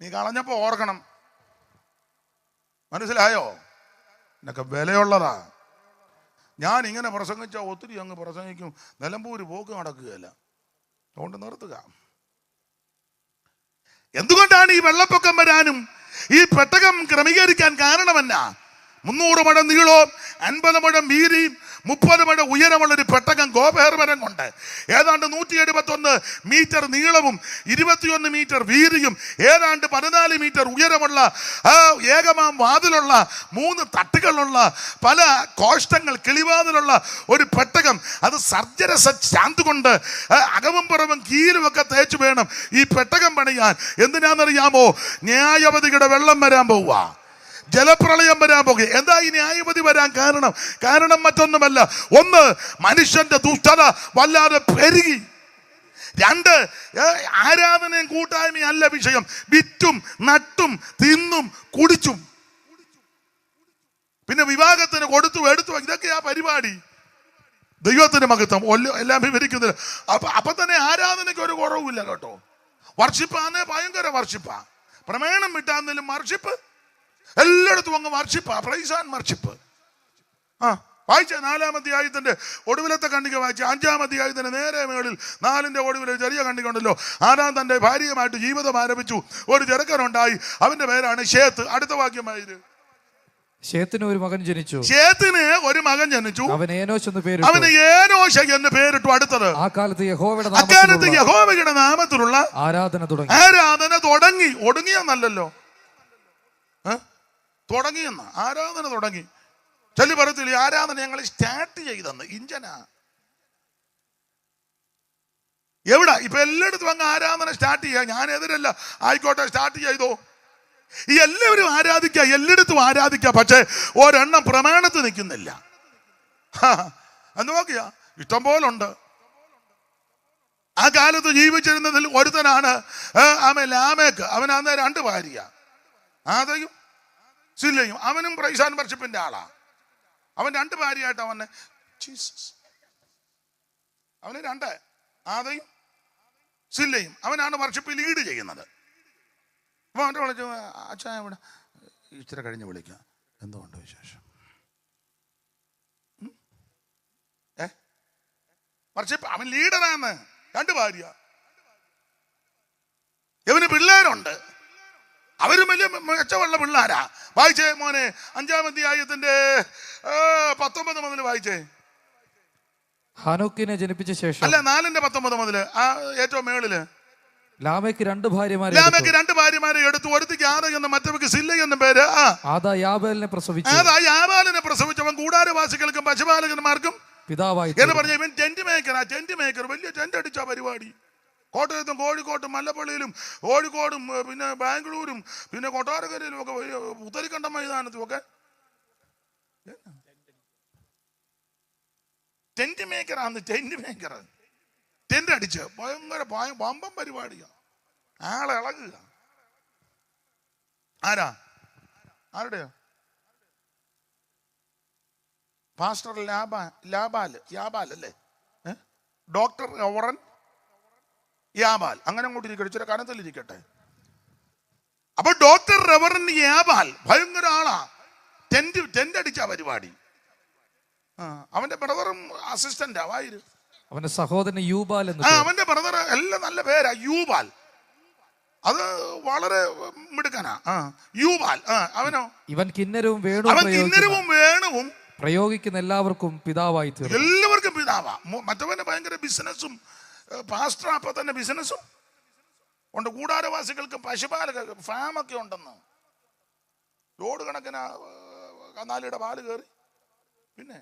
നീ കളഞ്ഞപ്പോ ഓർക്കണം. മനസ്സിലായോ? എന്നൊക്കെ വിലയുള്ളതാ. ഞാൻ ഇങ്ങനെ പ്രസംഗിച്ചാൽ ഒത്തിരി അങ്ങ് പ്രസംഗിക്കും, നിലമ്പൂര് പോക്ക് നടക്കുകയല്ല. അതുകൊണ്ട് നിർത്തുക. എന്തുകൊണ്ടാണ് ഈ വെള്ളപ്പൊക്കം വരാനും ഈ പെട്ടകം ക്രമീകരിക്കാൻ കാരണമെന്നാ? 300 മുഴം നീളവും 50 മുഴം വീതിയും 30 മുഴം ഉയരമുള്ളൊരു പെട്ടകം ഗോപേർവരം കൊണ്ട് ഏതാണ്ട് 171 മീറ്റർ നീളവും 21 മീറ്റർ വീതിയും ഏതാണ്ട് 14 മീറ്റർ ഉയരമുള്ള ഏകമാം വാതിലുള്ള 3 തട്ടുകളുള്ള പല കോഷ്ടങ്ങൾ കിളിവാതിലുള്ള ഒരു പെട്ടകം. അത് സർജരസ ശാന്ത് കൊണ്ട് അകവും പുറവും കീലും ഒക്കെ തേച്ച് വേണം ഈ പെട്ടകം പണിയാൻ. എന്തിനാണെന്നറിയാമോ? ന്യായവതിയുടെ വെള്ളം വരാൻ പോവുക, ജലപ്രളയം വരാൻ പോകുക. എന്താ ഈ ന്യായവതി വരാൻ കാരണം മറ്റൊന്നുമല്ല. 1, മനുഷ്യന്റെ ദുഷ്ടത വല്ലാതെ പെരുകി. 2, ആരാധനയും കൂട്ടായ്മയും അല്ല വിഷയം. വിറ്റും നട്ടും തിന്നും കുടിച്ചും പിന്നെ വിവാഹത്തിന് കൊടുത്തു എടുത്തു, ഇതൊക്കെയാ പരിപാടി. ദൈവത്തിന് മഹത്വം എല്ലാം വിവരിക്കുന്നില്ല. അപ്പൊ തന്നെ ആരാധനയ്ക്ക് ഒരു കുറവില്ല കേട്ടോ. വർഷിപ്പാന്നേ ഭയങ്കര വർഷിപ്പാ. പ്രമേണം വിട്ടാന്നേലും വർഷിപ്പ്, എല്ലായിടത്തും അങ്ങ് വർഷിപ്പാ. Price and worship. വായിച്ച 4-ാം അധ്യായത്തിന്റെ ഒടുവിലത്തെ ഖണ്ഡിക വായിച്ച 5-ാം അധ്യായത്തിന്റെ നേരെ മേളിൽ 4-ന്റെ ഒടുവിൽ ചെറിയ ഖണ്ഡിക ഉണ്ടല്ലോ. ആദാം തന്റെ ഭാര്യയുമായിട്ട് ജീവിതം ആരംഭിച്ചു. ഒരു ചെറുക്കനുണ്ടായി, അവന്റെ പേരാണ് ശേത്ത്. അടുത്ത വാക്യമായത് ശേത്തിന് ഒരു മകൻ ജനിച്ചു. അവന് ഏനോശ് എന്ന് പേരിട്ടു. അടുത്തത് ആ കാലത്ത് യഹോവയുടെ നാമത്തിലുള്ള ആരാധന തുടങ്ങി. ഒടുങ്ങിയെന്നല്ലോ, തുടങ്ങിയെന്ന്. ആരാധന തുടങ്ങി. ചൊല്ലി പറയത്തില്ല, ആരാധന ഞങ്ങൾ സ്റ്റാർട്ട് ചെയ്തെന്ന്. ഇഞ്ചനാ എവിടെ? ഇപ്പൊ എല്ലായിടത്തും അങ്ങ് ആരാധന സ്റ്റാർട്ട് ചെയ്യാം. ഞാൻ എതിരല്ല, ആയിക്കോട്ടെ, സ്റ്റാർട്ട് ചെയ്തോ. ഈ എല്ലാവരും ആരാധിക്കുക, എല്ലായിടത്തും ആരാധിക്കുക. പക്ഷെ ഒരെണ്ണം പ്രമാണത്തിൽ നിൽക്കുന്നില്ല. എന്ന് നോക്കിയ ഇഷ്ടം പോലുണ്ട്. ആ കാലത്ത് ജീവിച്ചിരുന്നതിൽ ഒരുത്തനാണ് ലാമേക്ക്. അവനന്ന് 2 ഭാര്യ, ആദയും സില്ലയും. അവനും പ്രൈസ് ആൻഡ് വർഷിപ്പിന്റെ ആളാ. അവൻ 2 ഭാര്യയായിട്ട് അവന് അവന് 2, ആദയും സില്ലയും. അവനാണ് വർഷിപ്പ് ലീഡ് ചെയ്യുന്നത്. അപ്പൊ അവൻ്റെ വിളിച്ചു, അച്ഛാ ഇവിടെ ഇച്ചിരി കഴിഞ്ഞ് വിളിക്കാം, എന്തുകൊണ്ട് വിശേഷം? വർഷിപ്പ്. അവൻ ലീഡറാണ്. 2 ഭാര്യ. ഇവന് പിള്ളേരുണ്ട്, അവരും വലിയ മെച്ചമുള്ള പിള്ളേരാ. വായിച്ചേ മോനെ 5-ാം അധ്യായത്തിന്റെ 19 മുതൽ വായിച്ചേ. ഹനോക്കിനെ ജനിപ്പിച്ച ശേഷം, അല്ല 4-ന്റെ 19 മുതൽ ഏറ്റവും മേളില് ലാമേക്ക് രണ്ട് ഭാര്യമാരെ ലാമേക്ക് രണ്ട് ഭാര്യമാരെ എടുത്തു. ഒരുത്തിക്ക് ആദ എന്നും മറ്റവർക്ക് സില്ല എന്നും പേര്. ആദാ യാബാലിനെ പ്രസവിച്ചു. ആദാ യാബാലിനെ പ്രസവിച്ചവൻ കൂടാരവാസികൾക്കും പശുപാലകന്മാർക്കും പിതാവായി എന്ന് പറഞ്ഞ ഇവൻ ടെന്റ് മേക്കറാ. ടെന്റ് മേക്കർ, വലിയ ടെന്റ് അടിച്ച പരിപാടി. കോട്ടയത്തും കോഴിക്കോട്ടും മല്ലപ്പള്ളിയിലും കോഴിക്കോടും പിന്നെ ബാംഗ്ലൂരും പിന്നെ കൊട്ടാരക്കരയിലും ഒക്കെ പുത്തരിക്കണ്ടം മൈതാനത്തും ഒക്കെ ടെന്റ് മേക്കറാന്ന്. ടെന്റ് മേക്കർ ടെന്റ് അടിച്ച് ഭയങ്കര പമ്പം പരിപാടിയാ. ആളെ ഇളകുക. ആരുടെയോ പാസ്റ്റർ യാബാൽ അല്ലേ? Doctor reverend Yabal. അങ്ങനെ അങ്ങോട്ട് ഇരിക്കട്ടെ, ഇച്ചിരി കനത്തിലിരിക്കട്ടെ. അപ്പൊ ഡോക്ടർ റവറൻ യാബാൽ ഭയങ്കര ആളാ. ടെന്റ് അടിച്ച പരിപാടി. അവന്റെ ബ്രദറും അസിസ്റ്റന്റാ. വായിര് അവന്റെ സഹോദരൻ യൂബാൽ എന്ന്. അവന്റെ ബ്രദർ എല്ലാം നല്ല പേരാ, യൂബാൽ. അത് വളരെ മിടുക്കനാ യൂബാൽ. അവനോ ഇവൻ കിന്നരവും വേണുവും പ്രയോഗിക്കുന്ന എല്ലാവർക്കും പിതാവായി തീർന്നു. എല്ലാവർക്കും പിതാവാ. മറ്റവന്റെ ഭയങ്കര ബിസിനസ്സും പാസ്റ്റർ. അപ്പൊ തന്നെ ബിസിനസ്സും ഉണ്ട്. കൂടാരവാസികൾക്ക് പശുപാലക ഫാമൊക്കെ ഉണ്ടെന്ന്. ലോഡ് കണക്കിന് കന്നാലിയുടെ പാല് കയറി. പിന്നെ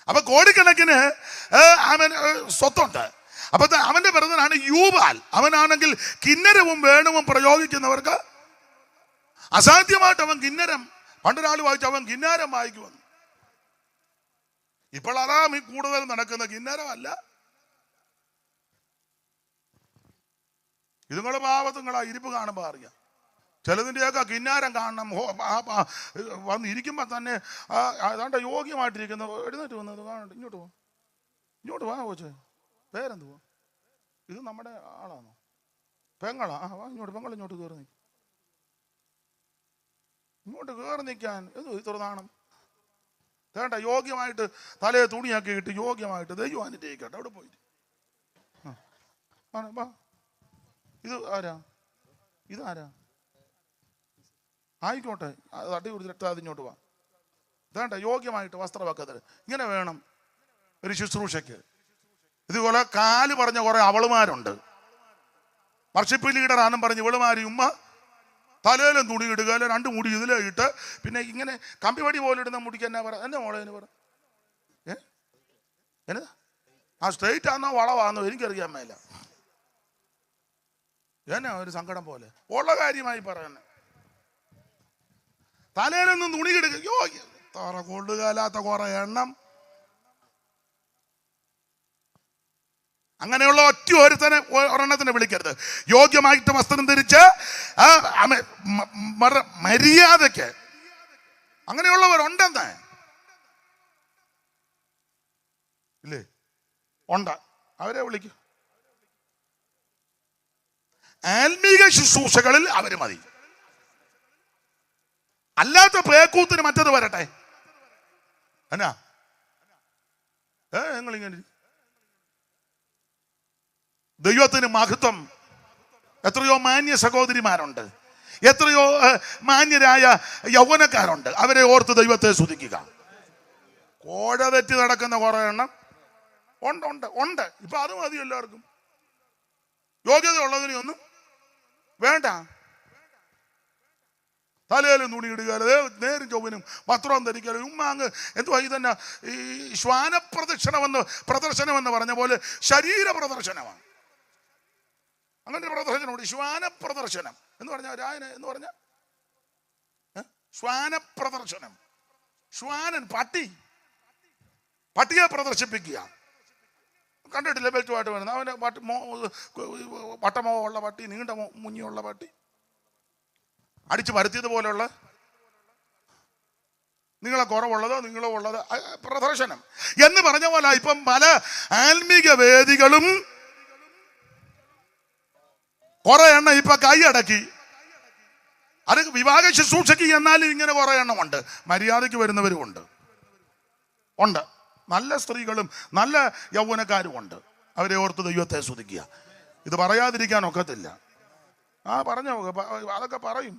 അപ്പൊ കോടിക്കണക്കിന് അവൻ സ്വത്തുണ്ട്. അപ്പൊ അവന്റെ ബ്രദറാണ് യൂബാൽ. അവനാണെങ്കിൽ കിന്നരവും വേണുവും പ്രയോഗിക്കുന്നവർക്ക് അസാധ്യമായിട്ട് അവൻ കിന്നരം, പണ്ടൊരാൾ വായിച്ചു അവൻ കിന്നാരം വായിക്കുമെന്ന്. ഇപ്പോൾ അതാ കൂടുതൽ നടക്കുന്ന കിന്നരമല്ല. ഇതുങ്ങളുടെ പാവത്തുങ്ങളാ ഇരിപ്പ് കാണുമ്പോൾ അറിയാം. ചിലതിൻ്റെയൊക്കെ കിന്നാരം കാണണം. വന്നിരിക്കുമ്പോ തന്നെ അതാണ്ട് യോഗ്യമായിട്ടിരിക്കുന്ന എഴുന്നേറ്റ് വന്നത് കാണണ്ട. ഇങ്ങോട്ട് വാ കോച്ചേ. പേരെന്തുവാ? ഇത് നമ്മുടെ ആളാണോ? പെങ്ങളാ? വാ ഇങ്ങോട്ട്. പെങ്ങൾ ഇങ്ങോട്ട് കയറി നിൽക്കും. ഇങ്ങോട്ട് കയറി നിൽക്കാൻ ഇത്ര നാണം വേണ്ട. യോഗ്യമായിട്ട് തലയെ തുണിയാക്കി ഇട്ട് യോഗ്യമായിട്ട് ദൈവം അനുഗ്രഹിക്കട്ടെ. അവിടെ പോയിട്ട് ഇതാരാ? ആയിക്കോട്ടെ, തട്ടി കുടിച്ചിട്ട് ഇങ്ങോട്ട് വാ. വേണ്ട, യോഗ്യമായിട്ട് വസ്ത്രവക്കത്തിൽ ഇങ്ങനെ വേണം ഒരു ശുശ്രൂഷയ്ക്ക്. ഇതുപോലെ കാല് പറഞ്ഞ കുറെ അവളുമാരുണ്ട്. വർഷിപ്പ് ലീഡറാണെന്നും പറഞ്ഞ് ഇവളുമാരി ഉമ്മ തലയിലും തുണി ഇടുക, അല്ലെ രണ്ട് മുടി ഇതിലേ ഇട്ട് പിന്നെ ഇങ്ങനെ കമ്പിവടി പോലെ ഇടുന്ന മുടിക്ക് എന്നാ പറ? എന്നെ മോളെ എന്ന് പറ. എന്നതാ സ്ട്രെയിറ്റ് ആണോ വളവാന്നോ എനിക്കറിയാൻ മേല. എന്നാ ഒരു സങ്കടം പോലെ ഉള്ള കാര്യമായി പറയുന്നത്. തലയിലൊന്നും തുണി ഇടുക. തറ കൊള്ളുകാലാത്ത കുറെ എണ്ണം. അങ്ങനെയുള്ള ഒറ്റ ഒരെണ്ണത്തിനെ വിളിക്കരുത്. യോഗ്യമായിട്ട് വസ്ത്രം ധരിച്ച് മര്യാദയ്ക്ക് അങ്ങനെയുള്ളവരുണ്ടെന്ന് ഇല്ലേ? ഉണ്ട്. അവരെ വിളിക്കും. ആത്മീക ശുശ്രൂഷകളിൽ അവര് മതി. അല്ലാത്ത പേക്കൂത്തിന് മറ്റത് വരട്ടെ. എന്നാ നിങ്ങളിങ്ങനെ ദൈവത്തിന് മഹത്വം. എത്രയോ മാന്യ സഹോദരിമാരുണ്ട്, എത്രയോ മാന്യരായ യൗവനക്കാരുണ്ട്. അവരെ ഓർത്ത് ദൈവത്തെ സ്തുതിക്കുക. കോഴ തെറ്റി നടക്കുന്ന കുറെ എണ്ണം ഉണ്ട്. ഇപ്പൊ അത് മതി എല്ലാവർക്കും. യോഗ്യത ഉള്ളതിനൊന്നും വേണ്ട. തലയിലും തുണി ഇടുക, നേരും ചൊവ്വനും വസ്ത്രം ധരിക്കലും ഉമ്മാങ്ങ് എന്തുവാ ഇതന്നെ ഈ ശ്വാന പ്രദർശനമെന്ന് പറഞ്ഞ പോലെ ശരീര പ്രദർശനമാണ്. അങ്ങനെ ഒരു പ്രദർശനമുണ്ട്, ശ്വാന പ്രദർശനം എന്ന് പറഞ്ഞ എന്ന് പറഞ്ഞ ശ്വാന പ്രദർശനം. ശ്വാനൻ പട്ടിയെ പ്രദർശിപ്പിക്കുക. കണ്ടിട്ടില്ല? ബെൽറ്റുമായിട്ട് വരുന്നത് അവന് വട്ടമോ ഉള്ള പട്ടി, നീണ്ട മുഞ്ഞിയുള്ള പട്ടി, അടിച്ചു പരത്തിയത് പോലെയുള്ള നിങ്ങളെ കുറവുള്ളതോ നിങ്ങളോ ഉള്ളത് പ്രദർശനം എന്ന് പറഞ്ഞ പോലെ ഇപ്പം പല ആത്മീക വേദികളും കുറെ എണ്ണം ഇപ്പൊ കൈയടക്കി. അത് വിവാഹ ശുശ്രൂഷയ്ക്ക് എന്നാലും ഇങ്ങനെ കുറെ എണ്ണമുണ്ട്. മര്യാദയ്ക്ക് വരുന്നവരും ഉണ്ട്. നല്ല സ്ത്രീകളും നല്ല യൗവനക്കാരും ഉണ്ട്. അവരെ ഓർത്ത് ദൈവത്തെ സ്തുതിക്കുക. ഇത് പറയാതിരിക്കാൻ ഒക്കത്തില്ല. പറഞ്ഞോ, അതൊക്കെ പറയും.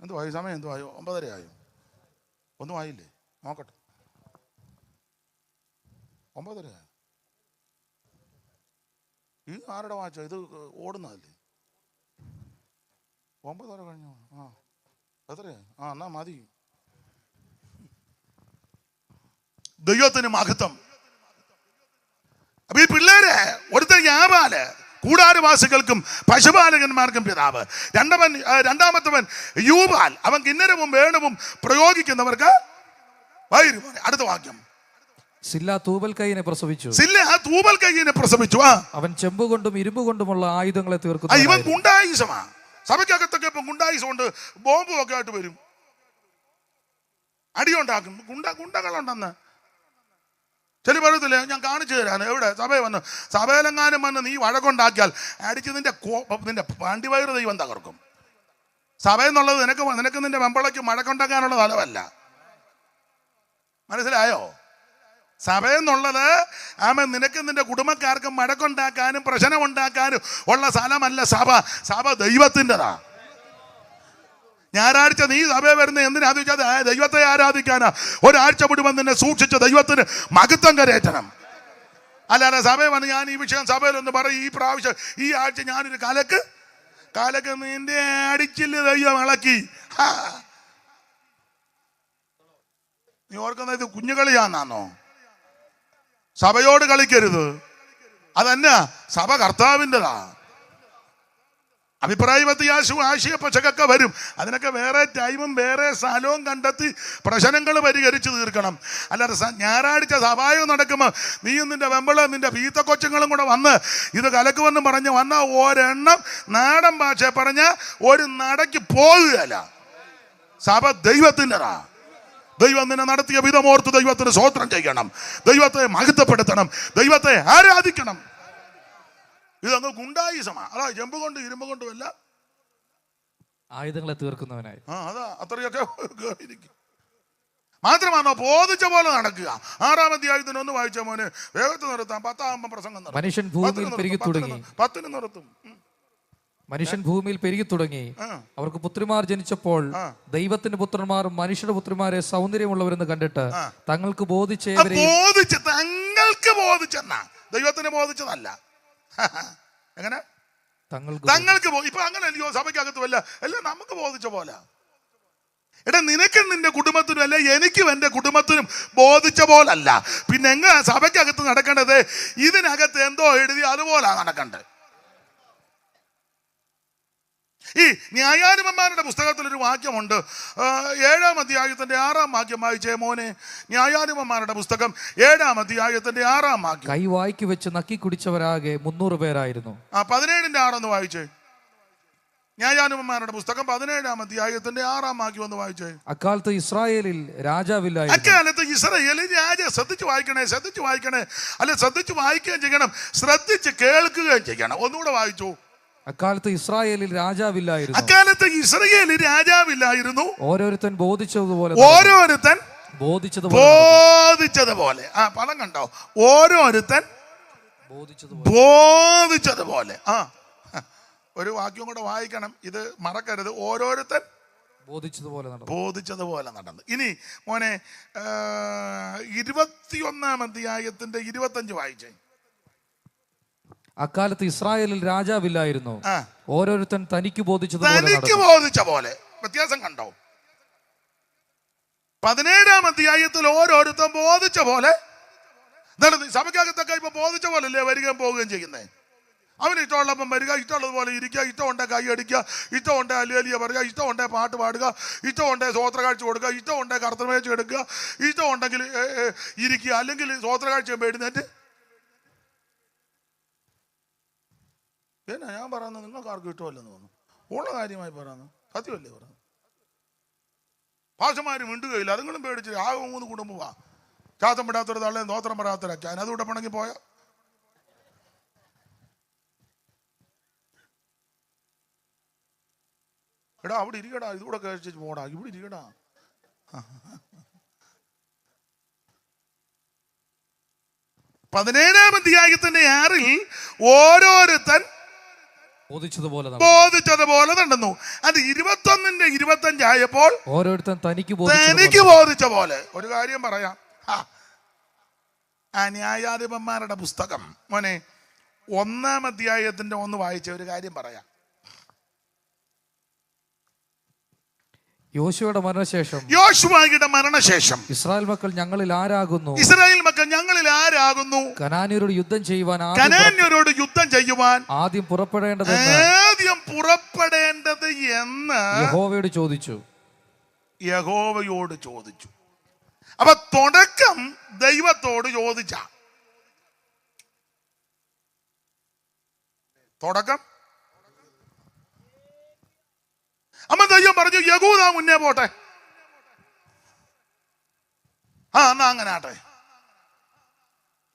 എന്തുവായി? സമയം എന്തുവായോ? 9:30 ആയോ? ഒന്നും ആയില്ലേ? നോക്കട്ടെ. 9:30 ഈ ആരുടെ വാച്ച ഇത് ഓടുന്നതല്ലേ? 9:30 കഴിഞ്ഞു. എത്രയാ? എന്നാ മതി. ദൈവത്തിന് മഹത്വം. അപ്പൊ ഈ പിള്ളേര് ഒരുത്തൻ യാബാല്, കൂടാരവാസികൾക്കും പശുപാലകന്മാർക്കും പിതാവ്. രണ്ടാമത്തവൻ യൂബാൽ, അവൻ കിന്നരവും വേണവും പ്രയോഗിക്കുന്നവർക്ക് വൈരി. അടുത്ത വാക്യം. സില്ല തൂബൽ കൈയിനെ പ്രസവിച്ചു. സില്ല തൂബൽ കൈയിനെ പ്രസവിച്ചു. അവൻ ചെമ്പുകൊണ്ടും ഇരുമ്പ് കൊണ്ടുമുള്ള ആയുധങ്ങളെ തീർക്കുന്നു. ഇവൻ ഗുണ്ടായുസമാ. സഭയ്ക്കകത്തൊക്കെ ഇപ്പം ഗുണ്ടായുസം കൊണ്ട് ബോംബും ഒക്കെ ആയിട്ട് വരും, അടിയുണ്ടാക്കും. ഗുണ്ടകളുണ്ടെന്ന് ചില പറയത്തില്ലേ, ഞാൻ കാണിച്ചു തരാൻ. എവിടെ? സഭയിൽ വന്ന്, സഭയിലെങ്ങാനും വന്ന് നീ വഴക്കുണ്ടാക്കിയാൽ അടിച്ച് നിന്റെ വണ്ടിവയറ് ദൈവം തകർക്കും. സഭയെന്നുള്ളത് നിനക്ക് നിന്റെ വെമ്പളയ്ക്ക് മഴക്കുണ്ടാക്കാനുള്ള സ്ഥലമല്ല. മനസ്സിലായോ? സഭയെന്നുള്ളത് നിനക്ക് നിന്റെ കുടുംബക്കാർക്കും മഴക്കുണ്ടാക്കാനും പ്രശ്നമുണ്ടാക്കാനും ഉള്ള സ്ഥലമല്ല സഭ. സഭ ദൈവത്തിൻ്റെതാ. ഞായറാഴ്ച നീ സഭയെ വരുന്ന എന്തിനാ ചോദിച്ചാൽ ദൈവത്തെ ആരാധിക്കാനാ. ഒരാഴ്ച മുഴുവൻ നിന്നെ സൂക്ഷിച്ച് ദൈവത്തിന് മഹത്വം കരയറ്റണം. അല്ലാതെ സഭയെ വന്ന് ഞാൻ ഈ വിഷയം സഭയിലൊന്ന് പറയും, ഈ പ്രാവശ്യം ഈ ആഴ്ച ഞാനൊരു കലക്ക് നിന്റെ അടിച്ചില്ല ദൈവം ഇളക്കി. നീ ഓർക്കുന്ന ഇത് കുഞ്ഞുകളിയാന്നാന്നോ? സഭയോട് കളിക്കരുത്. അതന്നെ സഭ കർത്താവിൻ്റെതാ. അഭിപ്രായ വ്യത്യാസവും ആശയപ്പച്ചക്കൊക്കെ വരും. അതിനൊക്കെ വേറെ ടൈമും വേറെ സ്ഥലവും കണ്ടെത്തി പ്രശ്നങ്ങൾ പരിഹരിച്ച് തീർക്കണം. അല്ലാതെ ഞായറാഴ്ച സഭായം നടക്കുമ്പോൾ നീയും നിന്റെ വെമ്പളും നിന്റെ പീത്ത കൊച്ചുങ്ങളും കൂടെ വന്ന് ഇത് കലക്കുമെന്നും പറഞ്ഞ് വന്ന ഒരെണ്ണം നാടൻ ഭാഷ പറഞ്ഞ ഒരു നടക്ക് പോകുകയല്ല. സഭ ദൈവത്തിൻ്റെതാ. ദൈവം നിന്നെ നടത്തിയ വിധമോർത്ത് ദൈവത്തിന് സ്തോത്രം ചെയ്യണം, ദൈവത്തെ മഹത്വപ്പെടുത്തണം, ദൈവത്തെ ആരാധിക്കണം. ഇതങ്ങ് ഗുണ്ടായുസമാ. അതാ ചെമ്പ് കൊണ്ട് ഇരുമ്പ് കൊണ്ടും എല്ലാം ആയുധങ്ങളെ തീർക്കുന്നവനായി. അതാ അത്രയൊക്കെ ഇരിക്കും. മാത്രമാണോ ബോധിച്ച പോലെ നടക്കുക. 6-ാം അധ്യായത്തിന് ഒന്ന് വായിച്ച മോനെ, വേഗത്ത് നിർത്താം. 10-ആകുമ്പം പ്രസംഗം നിർത്തും. മനുഷ്യൻ ഭൂമിയിൽ പെരുകി തുടങ്ങി. 10-ന് നിർത്തും. മനുഷ്യൻ ഭൂമിയിൽ പെരുകി തുടങ്ങി. അവർക്ക് പുത്രിമാർ ജനിച്ചപ്പോൾ ദൈവത്തിന്റെ പുത്രന്മാർ മനുഷ്യരുടെ പുത്രിമാരെ സൗന്ദര്യമുള്ളവരെന്ന് കണ്ടിട്ട് തങ്ങൾക്ക് ബോധിച്ചെന്നാ. ദൈവത്തിന് ബോധിച്ചതല്ല. എങ്ങനെ തങ്ങൾക്ക് ഇപ്പൊ അങ്ങനെ അല്ലയോ സഭയ്ക്കകത്ത് വല്ല എല്ലാം നമുക്ക് ബോധിച്ച പോലെ. എടാ നിനക്കും നിന്റെ കുടുംബത്തിനും അല്ല, എനിക്കും എന്റെ കുടുംബത്തിനും ബോധിച്ച പോലല്ല. പിന്നെ എങ്ങനെ സഭയ്ക്കകത്ത് നടക്കേണ്ടത്? ഇതിനകത്ത് എന്തോ എഴുതി അതുപോലെ നടക്കണ്ടേ. ഈ ന്യായാധിപന്മാരുടെ പുസ്തകത്തിലൊരു വാക്യമുണ്ട്. 7-ാം അധ്യായത്തിന്റെ 6-ാം വാക്യം വായിച്ചേ മോനെ. ന്യായാധിപന്മാരുടെ പുസ്തകം 7-ാം അധ്യായത്തിന്റെ 6-ാം വാക്യം. കൈ വായ്ക്ക് വെച്ച് നക്കി കുടിച്ചവരാകെ 300 പേരായിരുന്നു. 17-ന്റെ 6 വായിച്ചേ. ന്യായാധിപന്മാരുടെ പുസ്തകം 17-ാം അധ്യായത്തിന്റെ 6-ാം വാക്യം ഒന്ന് വായിച്ചേ. അക്കാലത്ത് ഇസ്രായേലിൽ രാജാവില്ലായിരുന്നു. അക്കാലത്ത് ഇസ്രായേലിൽ ശ്രദ്ധിച്ച് വായിക്കണേ. അല്ലെ, ശ്രദ്ധിച്ച് വായിക്കുകയും ചെയ്യണം, ശ്രദ്ധിച്ച് കേൾക്കുകയും ചെയ്യണം. ഒന്നുകൂടെ വായിച്ചു. അക്കാലത്ത് ഇസ്രായേലിൽ രാജാവില്ലായിരുന്നു. ഓരോരുത്തൻ ബോധിച്ചതുപോലെ. പദം കണ്ടോ? ഓരോരുത്തൻ ബോധിച്ചതുപോലെ. ഒരു വാക്യം കൂടെ വായിക്കണം, ഇത് മറക്കരുത്. ഓരോരുത്തൻ ബോധിച്ചതുപോലെ നടന്നു. ഇനി മോനെ 21-ാം അധ്യായത്തിന്റെ 25 വായിച്ചേ. അക്കാലത്ത് ഇസ്രായേലിൽ രാജാവില്ലായിരുന്നു. ഓരോരുത്തൻ തനിക്ക് ബോധിച്ച പോലെ. വ്യത്യാസം കണ്ടോ? 17-ാം അധ്യായത്തിൽ ഓരോരുത്തൻ ബോധിച്ച പോലെ. സഭയ്ക്കകത്തൊക്കെ ഇപ്പൊ ബോധിച്ച പോലല്ലേ വരികയും പോവുകയും ചെയ്യുന്നേ. അവന് ഇഷ്ടമുള്ളപ്പം വരിക, ഇഷ്ടമുള്ളതുപോലെ ഇരിക്കുക, ഇഷ്ടമുണ്ടെ കൈ അടിക്കുക, ഇഷ്ടമുണ്ടെ അല്ലേലിയ പറയുക, ഇഷ്ടമുണ്ടെ പാട്ട് പാടുക, ഇഷ്ടമുണ്ടെ സ്വോത്രകാഴ്ച കൊടുക്കുക, ഇഷ്ടമുണ്ടെ കർത്തമേച്ച് എടുക്കുക, ഇഷ്ടമുണ്ടെങ്കിൽ ഇരിക്കുക, അല്ലെങ്കിൽ സ്വോത്രകാഴ്ച എഴുന്നേറ്റ്. എന്നാ ഞാൻ പറയുന്നത്? നിങ്ങൾക്ക് ആർക്കും ഇഷ്ടമല്ലെന്ന് തോന്നുന്നു. ഉള്ള കാര്യമായി പറയുന്നത് സത്യമല്ലേ പറയുന്നത്? ഭാഷമാര് മിണ്ടുകയില്ല. അതുങ്ങളും പേടിച്ച് 3 കുടുംബമാ. ശ്വാസം പെടാത്തൊരു തള്ളേ നോത്രം പെടാത്തൊരച്ഛൻ. അതുകൂടെ പണങ്ങി പോയ എടാ അവിടെ ഇരിക്കടാ, ഇതുകൂടെ കഴിച്ചിട്ട് പോടാ, ഇവിടെ ഇരിക്കടാ. പതിനേഴാം അധ്യായത്തിന്റെ 6-ൽ ഓരോരുത്തൻ ബോധിച്ചതുപോലെ നടന്നു. അത് 21-ന്റെ 25 ആയപ്പോൾ ഓരോരുത്തൻ തനിക്ക് ബോധിച്ച പോലെ. ഒരു കാര്യം പറയാം, ആ ന്യായാധിപന്മാരുടെ പുസ്തകം മോനെ 1-ാം അധ്യായത്തിന്റെ 1 വായിച്ച ഒരു കാര്യം പറയാം. യോശുവയുടെ മരണശേഷം ഇസ്രായേൽ മക്കൾ ഞങ്ങളിൽ ആരാകുന്നു? കനാന്യരോട് യുദ്ധം ചെയ്യുവാൻ ആദ്യം പുറപ്പെടേണ്ടത് എന്ന് യഹോവയോട് ചോദിച്ചു. അപ്പൊ തുടക്കം ദൈവത്തോട് ചോദിച്ച തുടക്കം. അമ്മ ദൈവം പറഞ്ഞു യഹൂദ മുന്നേ പോട്ടെ. എന്നാ അങ്ങനെ ആട്ടെ.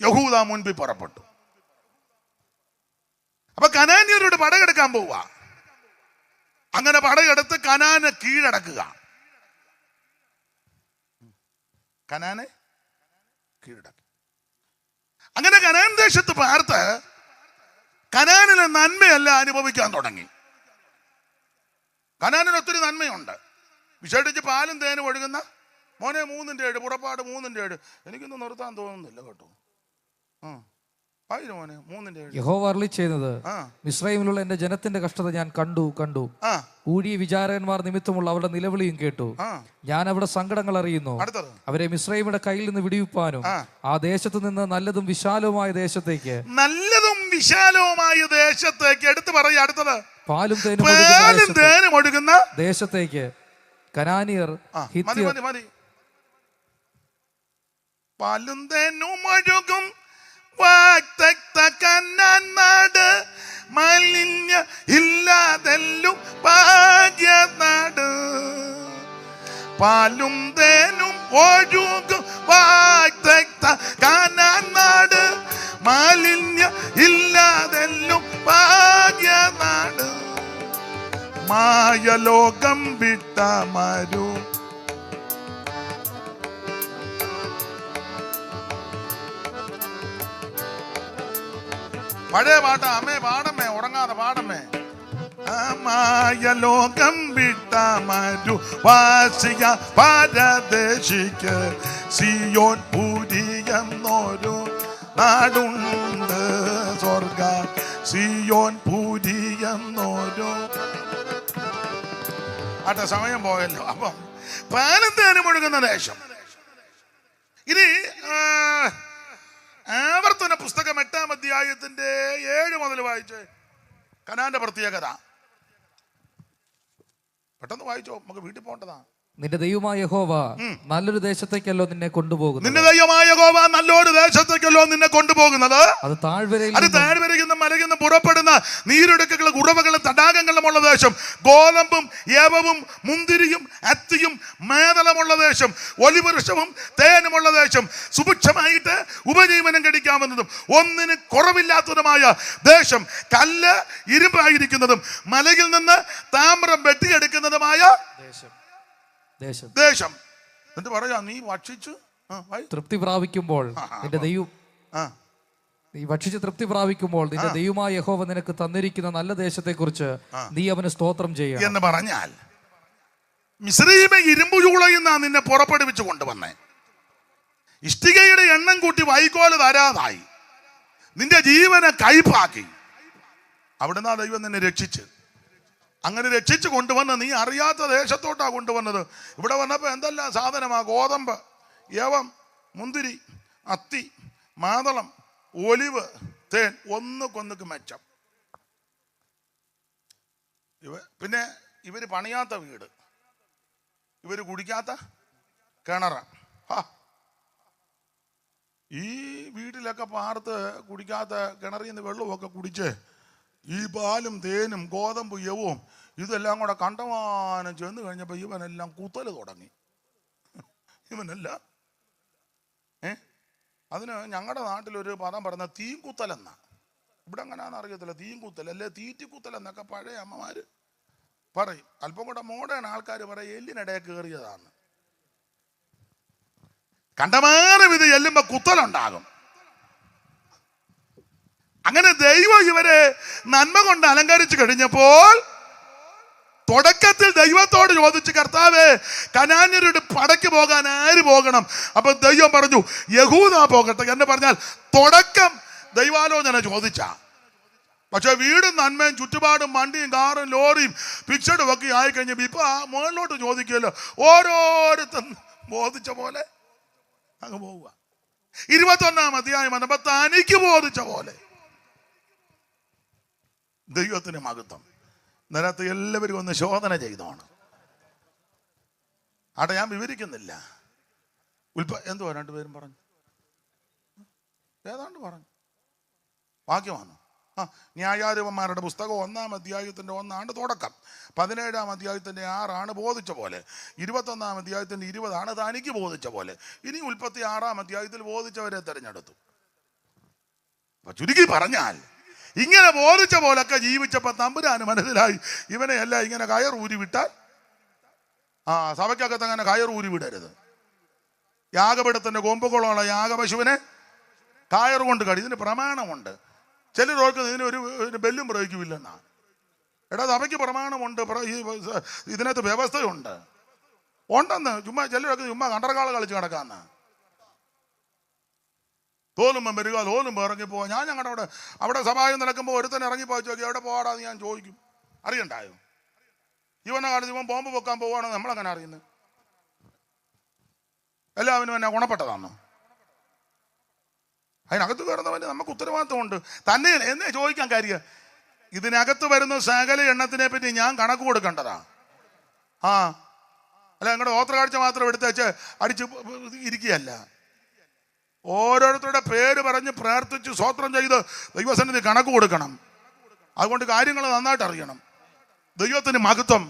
യഹൂദ മുൻപിൽ പുറപ്പെട്ടു. അപ്പൊ കനാന്യരോട് പടയെടുക്കാൻ പോവുക. അങ്ങനെ പടയെടുത്ത് കനാനെ കീഴടക്കുക. കനാനെ കീഴടക്കി. അങ്ങനെ കനാൻ ദേശത്ത് പാർത്ത് കനാനിലെ നന്മയല്ല അനുഭവിക്കാൻ തുടങ്ങി. കനാനിന് ഒത്തിരി നന്മയുണ്ട്. വിശേഷിച്ച് പാലും തേനും ഒഴുകുന്ന മോനെ 3:7 പുറപ്പാട് 3:7. എനിക്കൊന്നും നിർത്താൻ തോന്നുന്നില്ല കേട്ടോ. മോനെ 3:7. യഹോവ അരുളിച്ചെയ്തത്, മിസ്രയീമിലുള്ള എന്റെ ജനത്തിന്റെ കഷ്ടത ഞാൻ കണ്ടു. ഊഴിയ വിചാരകന്മാർ നിമിത്തമുള്ള അവരുടെ നിലവിളിയും കേട്ടു. ഞാൻ അവിടെ സങ്കടങ്ങൾ അറിയുന്നു. അവരെ മിസ്രയീമിന്റെ കയ്യിൽ നിന്ന് വിടുവിപ്പാനും ആ ദേശത്ത് നിന്ന് നല്ലതും വിശാലവുമായ ദേശത്തേക്ക് എടുത്തു പറയും. അടുത്തത് പാലും തേനും ഒഴുകുന്ന ദേശത്തേക്ക് കനാനിയർ, ഹിത്യർ, പാലും തേനും ഒഴുകും നാട്, മലിന്യ ഇല്ലാതെല്ലും ഭാഗ്യനാട്. പാലും തേനും ഒഴുകും നാട്, മാലിന്യ ഇല്ലാതെല്ലും ഭാഗ്യനാട്. മായലോകം വിട്ട മരു പഴയ പാട്ടാ. അമ്മേ പാടമ്മേ, ഉറങ്ങാതെ പാടമ്മേ. മായലോകം വിട്ട മരു വാസിക പരദേശിക്ക് സിയോൻ പുരി എന്നൊരു നാടുണ്ട്. സ്വർഗ സിയോൻ പുരി എന്നൊരു. ആട്ടെ, സമയം പോയല്ലോ. അപ്പം പാലും തേനും ഒഴുകുന്ന ദേശം. ഇനി ആവർത്തന പുസ്തകം 8-ാം അധ്യായത്തിന്റെ 7 മുതൽ വായിച്ച് കനാന്റെ പ്രത്യേകത പെട്ടെന്ന് വായിച്ചോ, നമുക്ക് വീട്ടിൽ പോകേണ്ടതാ. നിന്റെ ദൈവമായ യഹോവ നല്ലൊരു ദേശത്തേക്കല്ലോ നിന്നെ കൊണ്ടുപോകുന്നത്. അത് താഴ്വരയിൽ മലയിൽ പുറപ്പെടുന്ന നീരൊഴുക്കുകളും ഉറവകളും തടാകങ്ങളുമുള്ള ദേശം. ഗോതമ്പും യവവും മുന്തിരിയും അത്തിയും മേതലമുള്ള ദേശം. ഒലിവൃക്ഷവും തേനുമുള്ള ദേശം. സുഭിക്ഷമായിട്ട് ഉപജീവനം കഴിക്കാവുന്നതും ഒന്നിന് കുറവില്ലാത്തതുമായ ദേശം. കല്ല് ഇരുമ്പായിരിക്കുന്നതും മലയിൽ നിന്ന് താമ്രം വെട്ടിയെടുക്കുന്നതുമായ ദേശം. എന്നിട്ട് പറയാ, നീ ഭക്ഷിച്ചു തൃപ്തി പ്രാപിക്കുമ്പോൾ നിന്റെ ദൈവം നീ ഭക്ഷിച്ച് തൃപ്തി പ്രാപിക്കുമ്പോൾ നിന്റെ ദൈവമായ യഹോവ നിനക്ക് തന്നിരിക്കുന്ന നല്ല ദേശത്തെ കുറിച്ച് നീ അവന് സ്തോത്രം ചെയ്യണം എന്ന് പറഞ്ഞാൽ, മിസ്രയീമെ ഇരുമ്പുചൂളയിൽ നിന്നാ നിന്നെ പുറപ്പെടുവിച്ചു കൊണ്ടുവന്നേ. ഇഷ്ടികയുടെ എണ്ണം കൂട്ടി വൈക്കോല് തരാതായി നിന്റെ ജീവനെ കൈപ്പാക്കി. അവിടുന്ന് ദൈവം നിന്നെ രക്ഷിച്ച്. അങ്ങനെ രക്ഷിച്ച് കൊണ്ടുവന്ന് നീ അറിയാത്ത ദേശത്തോട്ടാ കൊണ്ടുവന്നത്. ഇവിടെ വന്നപ്പോൾ എന്തെല്ലാം സാധനമാ? ഗോതമ്പ്, യവം, മുന്തിരി, അത്തി, മാതളം, ഒലിവ്, തേൻ, ഒന്നുകൊന്നുക്ക് മെച്ചം. പിന്നെ ഇവര് പണിയാത്ത വീട്, ഇവര് കുടിക്കാത്ത കിണറ. ഈ വീട്ടിലൊക്കെ പാർത്ത് കുടിക്കാത്ത കിണറിൽ നിന്ന് വെള്ളമൊക്കെ കുടിച്ച് ഈ പാലും തേനും ഗോതമ്പ് യവവും ഇതെല്ലാം കൂടെ കണ്ടമാനം ചെന്ന് കഴിഞ്ഞപ്പോൾ ഇവനെല്ലാം കുത്തല് തുടങ്ങി. ഇവനെല്ലാം അതിന് ഞങ്ങളുടെ നാട്ടിലൊരു പദം പറഞ്ഞ തീൻകുത്തലെന്നാ. ഇവിടെ അങ്ങനെയാണെന്ന് അറിയത്തില്ല. തീൻകുത്തൽ അല്ലെ തീറ്റിക്കുത്തൽ എന്നൊക്കെ പഴയ അമ്മമാര് പറയും. അല്പം കൂടെ മോഡേൺ ആൾക്കാർ പറയും എല്ലിനിടയിൽ കയറിയതാണ്. കണ്ടമാനം ഇത് ചെല്ലുമ്പോ കുത്തലുണ്ടാകും. അങ്ങനെ ദൈവം ഇവരെ നന്മ കൊണ്ട് അലങ്കരിച്ചു കഴിഞ്ഞപ്പോൾ തുടക്കത്തിൽ ദൈവത്തോട് ചോദിച്ചു, കർത്താവേ കനാന്യരുടെ പടയ്ക്ക് പോകാൻ ആര് പോകണം? അപ്പൊ ദൈവം പറഞ്ഞു യഹൂദ പോകട്ടെ എന്ന് പറഞ്ഞാൽ തുടക്കം ദൈവാലോചന ചോദിച്ച. പക്ഷെ വീടും നന്മയും ചുറ്റുപാടും വണ്ടിയും കാറും ലോറിയും ഫിക്സഡും ഒക്കെ ആയിക്കഴിഞ്ഞപ്പോൾ ഇപ്പൊ ആ മുകളിലോട്ട് ചോദിക്കുമല്ലോ, ഓരോരുത്തരും ബോധിച്ച പോലെ അങ്ങ് പോവുക. 21-ാം അധ്യായം വന്നപ്പോ തനിക്ക് ബോധിച്ച പോലെ. ദൈവത്തിന് മഹത്വം. നേരത്തെ എല്ലാവരും ഒന്ന് ശോധന ചെയ്തോണം. അവിടെ ഞാൻ വിവരിക്കുന്നില്ല. എന്തുവാ രണ്ടുപേരും പറഞ്ഞു? ഏതാണ്ട് പറഞ്ഞു. വാക്യമാണ്. ന്യായാധിപന്മാരുടെ പുസ്തകം 1-ാം അധ്യായത്തിന്റെ 1 തുടക്കം. 17-ാം അധ്യായത്തിന്റെ 6 ബോധിച്ച പോലെ. 21-ാം അധ്യായത്തിന്റെ 20 തനിക്ക് ബോധിച്ച പോലെ. ഇനി 36-ാം അധ്യായത്തിൽ ബോധിച്ചവരെ തെരഞ്ഞെടുത്തു. ചുരുക്കി പറഞ്ഞാൽ ഇങ്ങനെ ബോധിച്ച പോലൊക്കെ ജീവിച്ചപ്പോ തമ്പുരാന് മനസ്സിലായി ഇവനെ അല്ല ഇങ്ങനെ കയർ ഊരി വിട്ടാൽ. സഭയ്ക്കകത്ത് അങ്ങനെ കയർ ഊരി വിടരുത്. യാഗപീഠത്തിന്റെ കൊമ്പുകളുള്ള യാഗപശുവിനെ കയർ കൊണ്ട് കടി. ഇതിന് പ്രമാണമുണ്ട്. ചിലർക്ക് ഇതിനൊരു ബെല്ലും പ്രയോഗിക്കില്ലെന്നാ. എടാ സഭയ്ക്ക് പ്രമാണമുണ്ട്, ഇതിനകത്ത് വ്യവസ്ഥയുണ്ട്. ഉണ്ടെന്ന് ചുമ്മാ ചിലരൊക്കെ ചുമ്മാ കണ്ടറക്കാള് കളിച്ച് കിടക്കാന്ന്. തോന്നുമ്പം വരിക, തോന്നുമ്പോൾ ഇറങ്ങിപ്പോവാ. ഞാൻ ഞങ്ങളുടെ അവിടെ സഭായം നടക്കുമ്പോൾ ഒരുത്തന്നെ ഇറങ്ങിപ്പോയി ചോദിക്കും, എവിടെ പോകാടാന്ന് ഞാൻ ചോദിക്കും. അറിയണ്ടായോ? ഇവനെ കാലത്ത് ഇവൻ ബോംബ് വെക്കാൻ പോവാണെന്ന് നമ്മളങ്ങനെ അറിയുന്നത്? എല്ലാവരും എന്നെ ഗുണപ്പെട്ടതാണോ? അതിനകത്ത് കയറുന്നവന് നമുക്ക് ഉത്തരവാദിത്വമുണ്ട്. തന്നെ എന്നെ ചോദിക്കാൻ കാര്യം, ഇതിനകത്ത് വരുന്ന സകല എണ്ണത്തിനെ പറ്റി ഞാൻ കണക്ക് കൊടുക്കേണ്ടതാ. അല്ല നിങ്ങളുടെ ഓത്ര കാഴ്ച മാത്രം എടുത്തേച്ച് അടിച്ച് ഇരിക്കുകയല്ല. ഓരോരുത്തരുടെ പേര് പറഞ്ഞ് പ്രാർത്ഥിച്ച് സ്വോത്രം ചെയ്ത് ദൈവസന്നിധി കണക്ക് കൊടുക്കണം. അതുകൊണ്ട് കാര്യങ്ങൾ നന്നായിട്ട് അറിയണം. ദൈവത്തിന് മഹത്വം.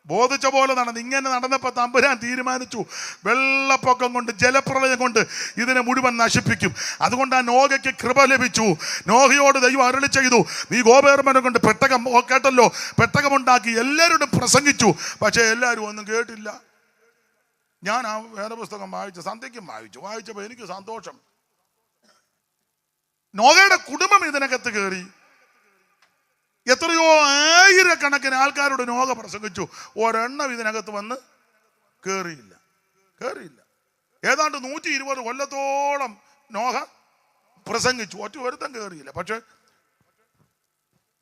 ബോധിച്ച പോലെ നടന്ന് ഇങ്ങനെ നടന്നപ്പോൾ തമ്പുരാൻ തീരുമാനിച്ചു, വെള്ളപ്പൊക്കം കൊണ്ട് ജലപ്രളയം കൊണ്ട് ഇതിനെ മുഴുവൻ നശിപ്പിക്കും. അതുകൊണ്ട് ആ നോഹയ്ക്ക് കൃപ ലഭിച്ചു. നോഹയോട് ദൈവം അരുളി ചെയ്തു, നീ ഗോപേർമനെ കൊണ്ട് പെട്ടകം കേട്ടല്ലോ, പെട്ടകമുണ്ടാക്കി എല്ലാവരോടും പ്രസംഗിച്ചു. പക്ഷെ എല്ലാവരും ഒന്നും കേട്ടില്ല. ഞാൻ ആ വേദപുസ്തകം വായിച്ചു, സന്ധ്യയ്ക്കും വായിച്ചപ്പോൾ എനിക്ക് സന്തോഷം. നോഹയുടെ കുടുംബം ഇതിനകത്ത് കയറി. എത്രയോ ആയിരക്കണക്കിന് ആൾക്കാരോട് നോഹ പ്രസംഗിച്ചു. ഒരെണ്ണം ഇതിനകത്ത് വന്ന് കയറിയില്ല. ഏതാണ്ട് 120 കൊല്ലത്തോളം നോഹ പ്രസംഗിച്ചു. ഒറ്റ ഒരുത്തം കയറിയില്ല. പക്ഷെ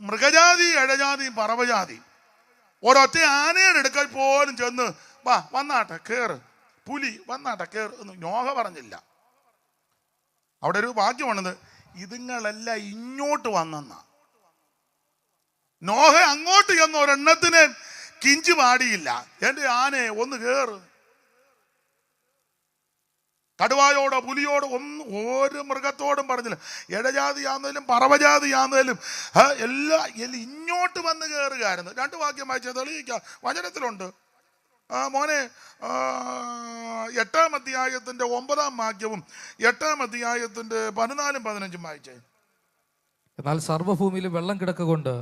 മൃഗജാതി, ഇഴജാതി, പറവജാതി ഒരൊറ്റ ആനയുടെ അടുക്കൽ പോലും ചെന്ന് വന്നാട്ടെ കേറ്, പുലി വന്നാട്ടെ കേറ് എന്ന് നോഹ പറഞ്ഞില്ല. അവിടെ ഒരു വാക്യമാണെന്ന്, ഇതുങ്ങളെല്ലാം ഇങ്ങോട്ട് വന്നെന്നാ. നോഹ അങ്ങോട്ട് ചെന്ന ഒരെണ്ണത്തിന് കിഞ്ചു പാടിയില്ല. എന്റെ ആനെ ഒന്ന് കേറ്. കടുവായോടോ പുലിയോടോ ഒന്നും ഒരു മൃഗത്തോടും പറഞ്ഞില്ല. ഇടജാതി ആണെങ്കിലും പറവജാതി ആണെങ്കിലും എല്ലാം ഇങ്ങോട്ട് വന്ന് കയറുകയായിരുന്നു. 2 വാക്യം വായിച്ച തെളിയിക്കാം. വചനത്തിലുണ്ട്. മോനെ 8-ാം അധ്യായത്തിന്റെ 9-ാം വാക്യവും 8-ാം അധ്യായത്തിന്റെ 14-ഉം 15-ഉം വായിച്ചേ. എന്നാൽ സർവ്വഭൂമിയിലും വെള്ളം കിടക്കൊണ്ട്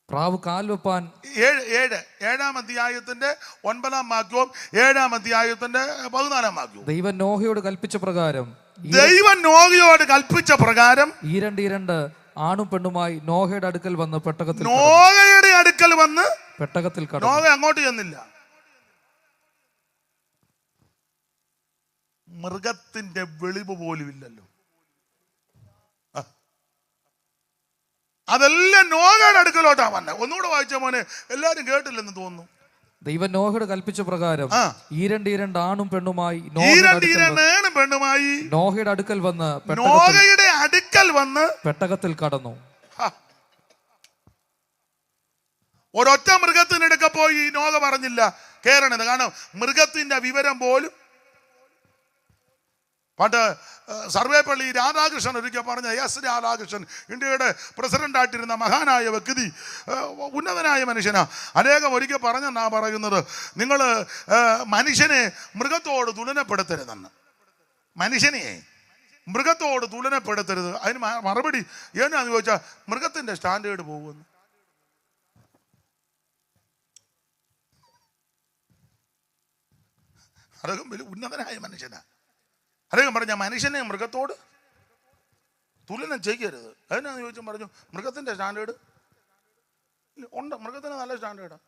പ്രാവ് കാൽ വെപ്പാൻ 7-ാം അധ്യായത്തിന്റെ 9-ാം വാക്യവും 7-ാം അധ്യായത്തിന്റെ 14-ാം വാക്യവും ദൈവം നോഹയോട് കൽപ്പിച്ച പ്രകാരം ഈരണ്ട് ആണും പെണ്ണുമായി നോഹയുടെ അടുക്കൽ വന്ന് പെട്ടകത്തിൽ കടന്നു. നോഹ അങ്ങോട്ട് ചെന്നില്ല. മൃഗത്തിന്റെ വെളിവ് പോലും ഇല്ലല്ലോ. അതെല്ലാം നോഹയുടെ അടുക്കലോട്ടാ വന്നെ. ഒന്നുകൂടെ വായിച്ച മോനെ, എല്ലാരും കേട്ടില്ലെന്ന് തോന്നുന്നു. ദൈവം നോഹയോട് കൽപ്പിച്ച പ്രകാരം ഈരണ്ട് ആണും പെണ്ണുമായി നോഹയുടെ അടുക്കൽ വന്ന് പെട്ടകത്തിൽ കടന്നു. ഒരൊറ്റ മൃഗത്തിനടുക്ക പോയി നോഹ പറഞ്ഞില്ല കേറണത്. കാരണം മൃഗത്തിന്റെ വിവരം പോലും പണ്ട് സർവേപ്പള്ളി രാധാകൃഷ്ണൻ ഒരിക്കൽ പറഞ്ഞ, എസ് രാധാകൃഷ്ണൻ, ഇന്ത്യയുടെ പ്രസിഡന്റായിട്ടിരുന്ന മഹാനായ വ്യക്തി, ഉന്നതനായ മനുഷ്യനാ. അനേകം ഒരിക്കൽ പറഞ്ഞെന്നാ പറയുന്നത്, നിങ്ങൾ മനുഷ്യനെ മൃഗത്തോട് തുലനപ്പെടുത്തരുതെന്ന്. മനുഷ്യനെ മൃഗത്തോട് തുലനപ്പെടുത്തരുത്. അതിന് മറുപടി എന്നാന്ന് ചോദിച്ചാൽ മൃഗത്തിന്റെ സ്റ്റാൻഡേർഡ് പോകുമെന്ന്. അദ്ദേഹം വലിയ ഉന്നതനായ മനുഷ്യനാ. അദ്ദേഹം പറഞ്ഞ മനുഷ്യനെ മൃഗത്തോട് തുലനം ചെയ്യരുത്. അതിനാന്ന് ചോദിച്ചാൽ പറഞ്ഞു മൃഗത്തിന്റെ സ്റ്റാൻഡേർഡ് ഉണ്ട്, മൃഗത്തിന് നല്ല സ്റ്റാൻഡേർഡാണ്.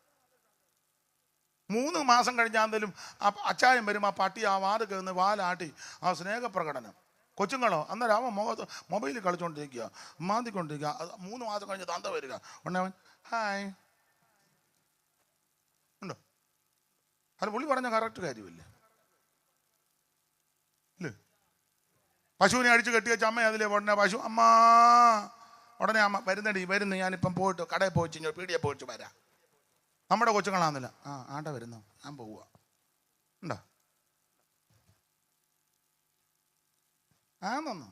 3 മാസം കഴിഞ്ഞാന്തേലും ആ അച്ചായം വരും, ആ പട്ടി ആ വാത് കയറുന്ന വാലാട്ടി ആ സ്നേഹപ്രകടനം. കൊച്ചുങ്ങളോ അന്നേരം അവൻ മൊബൈലിൽ കളിച്ചുകൊണ്ടിരിക്കുക, മാന്തിക്കൊണ്ടിരിക്കുക. 3 മാസം കഴിഞ്ഞ് തന്ത വരിക, ഉണ്ണവൻ ഹായ് ഉണ്ടോ? അത് പുള്ളി പറഞ്ഞ കറക്റ്റ് കാര്യമില്ലേ? ഇല്ലേ? പശുവിനെ അടിച്ച് കെട്ടി വെച്ച അമ്മ അതിലെ ഉടനെ പശു അമ്മ ഉടനെ അമ്മ വരുന്നു, ഞാനിപ്പം പോയിട്ട് കടയിൽ പോയിച്ച് പീടിയെ പോയിട്ട് വരാം. നമ്മുടെ കൊച്ചുങ്ങളാന്നില്ല, ആണ്ട വരുന്നു, ഞാൻ പോവുക. ഉണ്ടോ? ആണെന്നോ?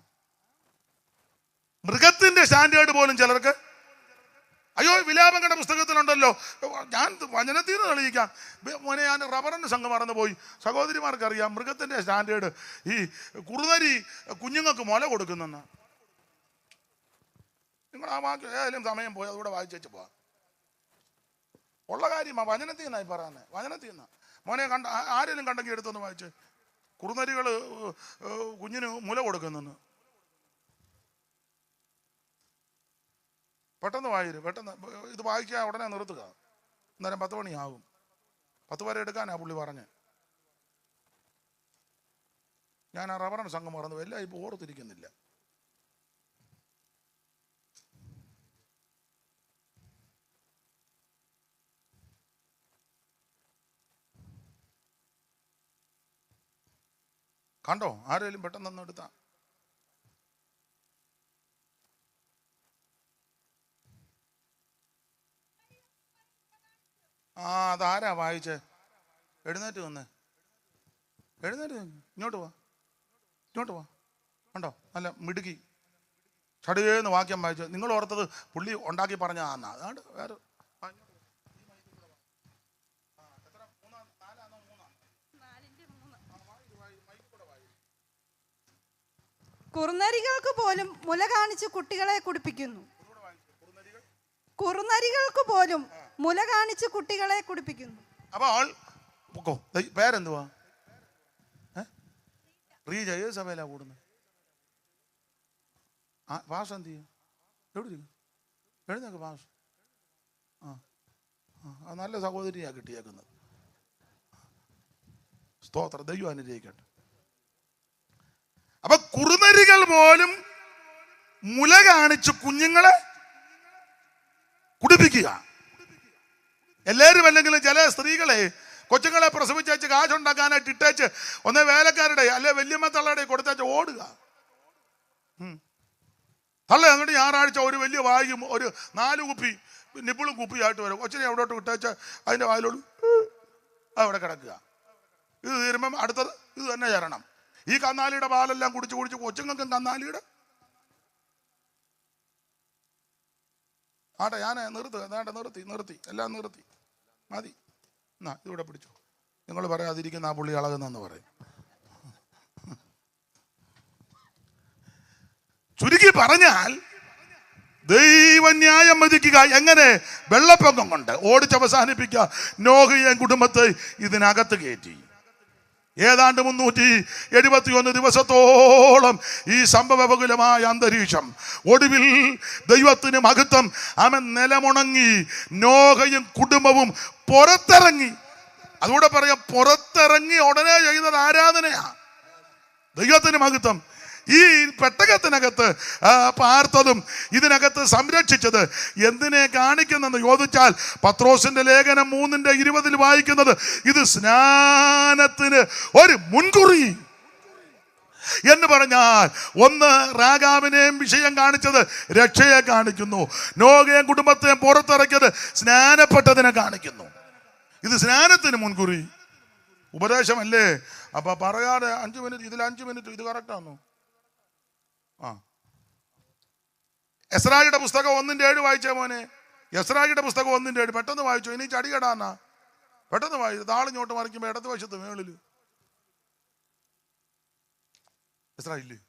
മൃഗത്തിന്റെ സ്റ്റാൻഡേർഡ് പോലും ചിലർക്ക്. അയ്യോ, വിലാപങ്ങളുടെ പുസ്തകത്തിലുണ്ടല്ലോ, ഞാൻ വചനത്തിൽ നിന്ന് തെളിയിക്കാം. മോനെ, ഞാൻ റബ്ബറിന്റെ സംഘം മറന്നു പോയി. സഹോദരിമാർക്കറിയാം മൃഗത്തിന്റെ സ്റ്റാൻഡേർഡ്. ഈ കുറുനരി കുഞ്ഞുങ്ങൾക്ക് മുല കൊടുക്കുന്നെന്ന്. നിങ്ങൾ ആ വാക്ക് ഏതായാലും സമയം പോയി അതുകൂടെ വായിച്ചു പോവാം. ഉള്ള കാര്യമാ, വചനത്തിൽ നിന്നായി പറയാന്നെ, വചനത്തിൽ നിന്നാ. മോനെ ആരെങ്കിലും കണ്ടെങ്കിൽ എടുത്തൊന്ന് വായിച്ച്. കുറുനരികൾ കുഞ്ഞിന് മുല കൊടുക്കുന്നെന്ന്. പെട്ടെന്ന് പെട്ടെന്ന് ഇത് വായിക്കുക, ഉടനെ നിർത്തുക. അന്നേരം 10 മണിയാകും. 10 വരെ എടുക്കാനാ പുള്ളി പറഞ്ഞ്. ഞാൻ ആ റബ്ബറിന്റെ സംഘം മറന്നു, എല്ലാം ഇപ്പോൾ ഓർത്തിരിക്കുന്നില്ല. കണ്ടോ? ആരെങ്കിലും പെട്ടെന്ന് എടുത്താ. അതാരാ വായിച്ചേ? എഴുന്നേറ്റ് വന്ന് ഇങ്ങോട്ട് വാ. കണ്ടോ? നല്ല മിടുക്കി ചടുകേന്ന് വാക്യം വായിച്ചു. നിങ്ങൾ ഓർത്തത് പുള്ളി ഉണ്ടാക്കി പറഞ്ഞാന്നാ. അതാണ്ട് വേറെ കുറുനരികൾക്ക് പോലും മുല കാണിച്ച് കുട്ടികളെ കുടിപ്പിക്കുന്നു. കുറുനരികൾക്ക് പോലും മുല കാണിച്ച് കുട്ടികളെ കുടിപ്പിക്കുന്നു. അപ്പോൾ പേരെന്തുവാ? റീജ. ഏത് സഭയിലാ കൂടുന്നത്? പാസ് എന്ത് ചെയ്യും? എവിടെ എഴുന്നേക്ക് പാസ്. നല്ല സഹോദരിയാ കിട്ടിയേക്കുന്നത്. സ്തോത്രം, ദൈവം അനുഗ്രഹിക്കട്ടെ. അപ്പൊ കുറുനരികൾ പോലും മുല കാണിച്ച് കുഞ്ഞുങ്ങളെ കുടിപ്പിക്കുക. എല്ലാവരും അല്ലെങ്കിലും ചില സ്ത്രീകളെ കൊച്ചുങ്ങളെ പ്രസവിച്ചേച്ച് കാശുണ്ടാക്കാനായിട്ട് ഇട്ടേച്ച് ഒന്നേ വേലക്കാരുടെ അല്ലെ വല്യമ്മ തള്ളയുടെ കൊടുത്തേച്ച് ഓടുക. തള്ള എന്നിട്ട് ഞായറാഴ്ച ഒരു വലിയ വായും ഒരു 4 കുപ്പി നിപ്പിളും കുപ്പിയായിട്ട് വരും. കൊച്ചിനെ എവിടോട്ട് വിട്ടേച്ച് അതിൻ്റെ വായിലോട് അവിടെ കിടക്കുക. ഇത് തീരുമ്പം അടുത്തത് ഇത് തന്നെ ചേരണം. ഈ കന്നാലിയുടെ പാലെല്ലാം കുടിച്ച് കൊച്ചുങ്ങൾക്കും കന്നാലിയുടെ ഞാൻ നിർത്തി എല്ലാം നിർത്തി മതി. എന്നാ ഇതിവിടെ പിടിച്ചു. നിങ്ങൾ പറയാതിരിക്കുന്ന ആ പുള്ളി അളകുന്നെന്ന് പറയും. ചുരുക്കി പറഞ്ഞാൽ ദൈവന്യായം വിധിക്കുക. എങ്ങനെ? വെള്ളപ്പൊക്കം കൊണ്ട് ഓടിച്ചവസാനിപ്പിക്കുക. നോഹയെ കുടുംബത്തെ ഇതിനകത്ത് കയറ്റി. ഏതാണ്ട് 371 ദിവസത്തോളം ഈ സംഭവബഹുലമായ അന്തരീക്ഷം. ഒടുവിൽ ദൈവത്തിന് മഹത്വം. അവൻ നിലമുണങ്ങി. നോഹയും കുടുംബവും പുറത്തിറങ്ങി. അതുകൂടെ പറയാം, പുറത്തിറങ്ങി ഉടനെ ചെയ്യുന്നത് ആരാധനയാ. ദൈവത്തിന് മഹത്വം. ഈ പെട്ടകത്തിനകത്ത് പാർത്തതും ഇതിനകത്ത് സംരക്ഷിച്ചത് എന്തിനെ കാണിക്കുന്നെന്ന് ചോദിച്ചാൽ പത്രോസിന്റെ ലേഖനം 3:20 വായിക്കുന്നത് ഇത് സ്നാനത്തിന് ഒരു മുൻകുറി എന്ന് പറഞ്ഞാൽ, ഒന്ന് രാഗാവിനെയും വിഷയം കാണിച്ചത് രക്ഷയെ കാണിക്കുന്നു. നോഹയെയും കുടുംബത്തെയും പുറത്തിറക്കിയത് സ്നാനപ്പെട്ടതിനെ കാണിക്കുന്നു. ഇത് സ്നാനത്തിന് മുൻകുറി. ഉപദേശമല്ലേ? അപ്പൊ പറയാതെ 5 മിനിറ്റ്, ഇതിൽ 5 മിനിറ്റ്, ഇത് കറക്റ്റാണോ? എസ്രായിയുടെ പുസ്തകം 1:7 വായിച്ചേ മോനെ. എസ്രായിയുടെ പുസ്തകം 1:7 പെട്ടെന്ന് വായിച്ചു. ഇനി ചടികടാന്നാ. പെട്ടെന്ന് വായിച്ചു. താളിഞ്ഞോട്ട് മറിക്കുമ്പോൾ ഇടത് വശത്ത് മേളില് എസ്രായില്ലേ?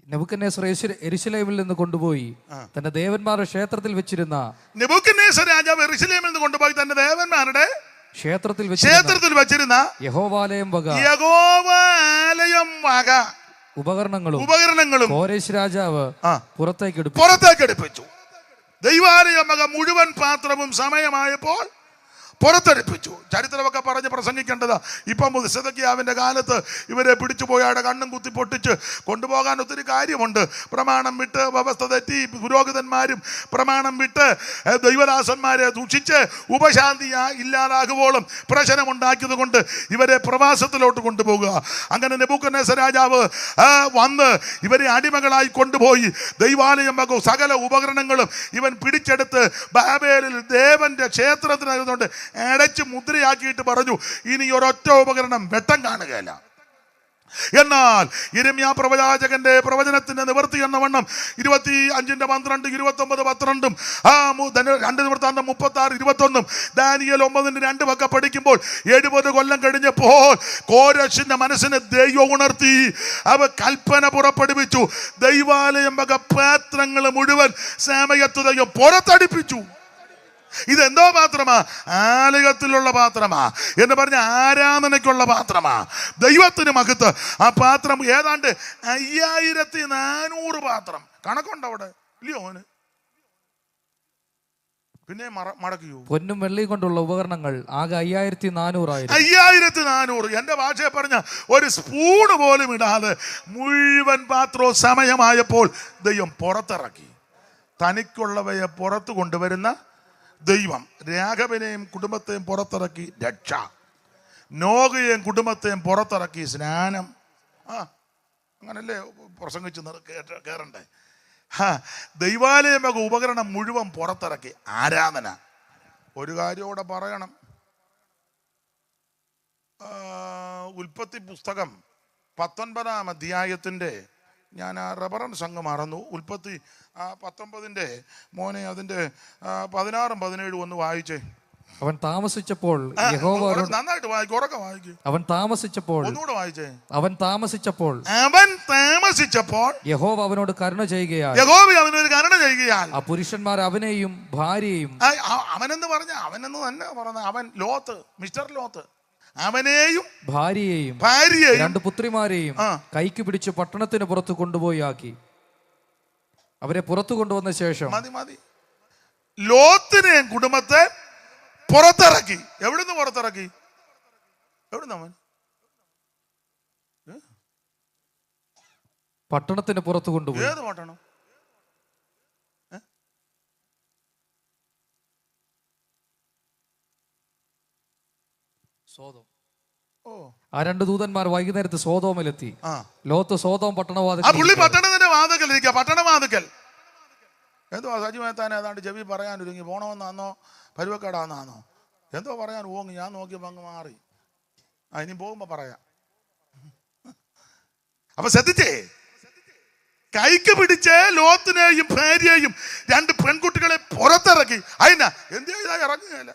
നെബൂഖദ്നേസർ യെരൂശലേമിൽ നിന്ന് കൊണ്ടുപോയി തന്റെ ദേവന്മാരുടെ ക്ഷേത്രത്തിൽ വെച്ചിരുന്ന നെബൂഖദ്നേസർ രാജാവ് യെരൂശലേമിൽ നിന്ന് കൊണ്ടുപോയി തന്റെ ദേവന്മാരുടെ ക്ഷേത്രത്തിൽ വെച്ചിരുന്ന യഹോവാലയം വക ഉപകരണങ്ങളും കോരേശ് രാജാവ് പുറത്തേക്ക് എടുപ്പിച്ചു. ദൈവാലയം വക മുഴുവൻ പാത്രവും സമയമായപ്പോൾ പുറത്തെടുപ്പിച്ചു. ചരിത്രമൊക്കെ പറഞ്ഞ് പ്രസംഗിക്കേണ്ടതാ. ഇപ്പം സിദക്കിയാവിന്റെ കാലത്ത് ഇവരെ പിടിച്ചുപോയാടെ കണ്ണും കുത്തി പൊട്ടിച്ച് കൊണ്ടുപോകാൻ ഒത്തിരി കാര്യമുണ്ട്. പ്രമാണം വിട്ട് വ്യവസ്ഥ തെറ്റി പുരോഹിതന്മാരും പ്രമാണം വിട്ട് ദൈവദാസന്മാരെ ദൂഷിച്ച് ഉപശാന്തി ഇല്ലാതാകുവോളം പ്രശ്നമുണ്ടാക്കിയത് കൊണ്ട് ഇവരെ പ്രവാസത്തിലോട്ട് കൊണ്ടുപോകുക. അങ്ങനെ നെബൂഖദ്നേസർ രാജാവ് വന്ന് ഇവരെ അടിമകളായി കൊണ്ടുപോയി ദൈവാലയം വക സകല ഉപകരണങ്ങളും ഇവൻ പിടിച്ചെടുത്ത് ബാബേലിൽ ദേവന്റെ ക്ഷേത്രത്തിനകത്തുകൊണ്ട് അടച്ച് മുദ്രയാക്കിയിട്ട് പറഞ്ഞു, ഇനി ഒരൊറ്റ ഉപകരണം വെട്ടം കാണുകയില്ല. എന്നാൽ യിരെമ്യാ പ്രവാചകന്റെ പ്രവചനത്തിന്റെ നിവൃത്തി എന്ന വണ്ണം 25:12, 29:12, 2 വൃത്താന്തം 36:21, ദാനിയേൽ 9:2 ഒക്കെ പഠിക്കുമ്പോൾ 70 കൊല്ലം കഴിഞ്ഞപ്പോൾ കോരശിന്റെ മനസ്സിനെ ദൈവം ഉണർത്തി. അവ കൽപ്പന പുറപ്പെടുവിച്ചു. ദൈവാലയം വക പാത്രങ്ങൾ മുഴുവൻ സമയത്ത് ദൈവം പുറത്തടിപ്പിച്ചു. ഇതെന്തോ പാത്രമാ? ആലയത്തിലുള്ള പാത്രമാ എന്ന് പറഞ്ഞ ആരാധനയ്ക്കുള്ള പാത്രമാ. ദൈവത്തിന് മഹത്വം. ആ പാത്രം ഏതാണ്ട് 5400 പാത്രം കണക്കുണ്ട് അവിടെ, ഇല്ലയോ? പിന്നെ മടക്കിയോ? പൊന്നും വെള്ളിയും കൊണ്ടുള്ള ഉപകരണങ്ങൾ ആകെ 5400. 5400. എന്റെ ഭാഷയെ പറഞ്ഞ ഒരു സ്പൂണ് പോലും ഇടാതെ മുഴുവൻ പാത്രവും സമയമായപ്പോൾ ദൈവം പുറത്തിറക്കി. തനിക്കുള്ളവയെ പുറത്തു കൊണ്ടുവരുന്ന ദൈവം രാഘവനെയും കുടുംബത്തെയും പുറത്തിറക്കി രക്ഷ, നോഹയെയും കുടുംബത്തെയും പുറത്തിറക്കി സ്നാനം. അങ്ങനല്ലേ പ്രസംഗിച്ച് കയറണ്ടേ? ദൈവാലയം വക ഉപകരണം മുഴുവൻ പുറത്തിറക്കി ആരാധന. ഒരു കാര്യം കൂടെ പറയണം. ഉൽപ്പത്തി പുസ്തകം 19-ാം അധ്യായത്തിൻ്റെ ഞാൻ ആ റെഫറൻസ് അങ്ങ് മറന്നു. ഉൽപ്പത്തി 19 മോനെ അതിന്റെ 16, 17 ഒന്ന് വായിച്ചേ. അവൻ താമസിച്ചപ്പോൾ നന്നായിട്ട് വായിക്കും, ഉറക്കെ വായിക്കും. അവൻ താമസിച്ചപ്പോൾ ഒന്നുകൂടെ വായിച്ചേ. അവൻ താമസിച്ചപ്പോൾ യഹോവ അവനോട് കരുണ ചെയ്യുകയാൽ ആ പുരുഷന്മാർ അവനെയും ഭാര്യയെയും, അവനെന്ന് പറഞ്ഞ അവനെന്ന് തന്നെ പറഞ്ഞ അവൻ ലോത്ത്, മിസ്റ്റർ ലോത്ത്, അവനെയും ഭാര്യയെയും 2 പുത്രിമാരെയും കൈക്ക് പിടിച്ച് പട്ടണത്തിന് പുറത്ത് കൊണ്ടുപോയി ആക്കി. അവരെ പുറത്തു കൊണ്ടുവന്ന ശേഷം മതി ലോത്തിനെയും കുടുംബത്തെ പുറത്തിറക്കി. എവിടുന്ന് പുറത്തിറക്കി? എവിടുന്ന്? അവൻ പട്ടണത്തിന് പുറത്ത് കൊണ്ടുപോയി. ഏത് പട്ടണം? സോതോം. ആ 2 ദൂതന്മാർ വൈകുന്നേരത്ത് സോതോമിലെത്തി. ലോത്ത് സോതോം പട്ടണവാതിക്കൽ. പട്ടണത്തിന്റെ വാതിക്കൽ, പട്ടണവാതിക്കൽ. എന്തോ സജി മേത്താൻ ഏതാണ്ട് ചെവി പറയാനൊരുങ്ങി. പോണമെന്നാന്നോ പരുവക്കേടാന്നാന്നോ എന്തോ പറയാൻ പോങ്ങി. ഞാൻ നോക്കിയപ്പോൾ അങ്ങ് മാറി. ഇനി പോകുമ്പോ പറയാം. അപ്പൊ ശ്രദ്ധിച്ചേ, കൈക്ക് പിടിച്ച് ലോത്തിനെയും ഭാര്യയെയും 2 പെൺകുട്ടികളെ പുറത്തിറക്കി. അതിനാ എന്ത് ചെയ്താ? ഇറങ്ങുകയല്ല.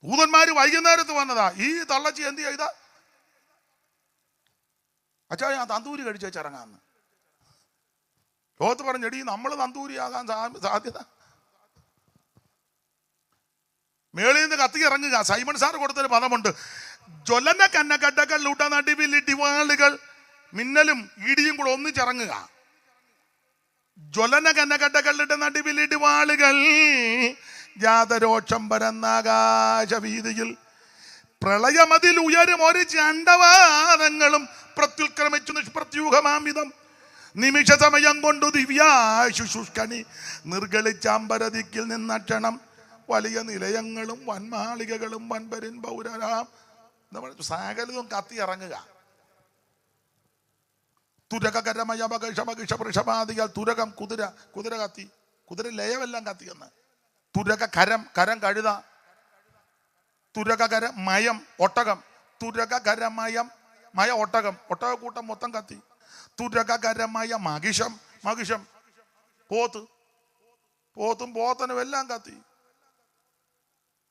ദൂതന്മാര് വൈകുന്നേരത്ത് വന്നതാ. ഈ തള്ളച്ചി എന്ത് ചെയ്താ? അച്ഛാ ഞാൻ തന്തൂരി കഴിച്ച് വെച്ചിറങ്ങാന്ന്. ലോത്ത് പറഞ്ഞെടി നമ്മൾ തന്തൂരിയാകാൻ സാധ്യത. മേളിൽ നിന്ന് കത്തി ഇറങ്ങുക. സൈമൺ സാർ കൊടുത്തൊരു പദമുണ്ട്, ജ്വലന കന്നക്കട്ടകളിലൂട്ട നടുവിലിടിവാളുകൾ മിന്നലും ഇടിയും കൂടെ ഒന്നിച്ചിറങ്ങുക. ജ്വലന കന്നക്കട്ടകളിലിട്ട നടുവിലിടിവാളുകൾ ജാതരോക്ഷം പരന്നാകാശവീതിയിൽ പ്രളയമതിൽ ഉയരും ഒരു ചണ്ടവാദങ്ങളും പ്രത്യുൽക്രമിച്ചു നിഷ്പ്രത്യൂഹമാമിതം. നിമിഷ സമയം കൊണ്ടു ദിവ്യാശുഷ്കണി നിർഗളിച്ചാമ്പരതിക്കിൽ നിന്നക്ഷണം വലിയ നിലയങ്ങളും വൻമാളികകളും വൻപരിൻ പൗരരാം സകലതും കത്തി ഇറങ്ങുക. തുരകരമയപകഷപകഷപൃഷപാദികൾ തുരകം കുതിര കത്തി, കുതിര ലയമെല്ലാം കത്തിയെന്ന്. തുരക കരം കഴുത, തുരകര മയം ഒട്ടകം, തുരകരമയം മയ ഒട്ടകം, ഒട്ടകക്കൂട്ടം മൊത്തം കത്തി. തുരകരമയ മഹിഷം പോത്തും പോത്തനും എല്ലാം കത്തി.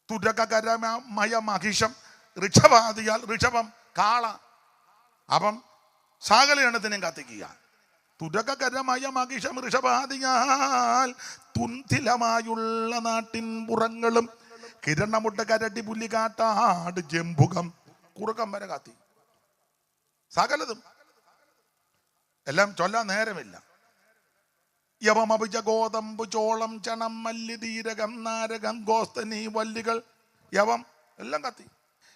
തുരകരമയ മഹിഷം ഋഷഭാദിയാൽ ഋഷഭം കാള, അപ്പം സകല എണ്ണത്തിനെയും കത്തിക്കുക. തുരകരമയ മഹിഷം ഋഷഭാദിയാൽ തുന്തിലമായുള്ള നാട്ടിൻ പുറങ്ങളും കിരണമുട്ട കരട്ടി പുല്ലി കാട്ടാട് ജംബുകം കുറുക്കം വരെ കാത്തി. സകലതും എല്ലാം ചൊല്ലാൻ നേരമില്ല. യവമഭിജ ഗോതമ്പ് ചോളം ചണം മല്ലി ദീരകം നാരകം ഗോസ്തനി വല്ലികൾ യവം എല്ലാം കത്തി.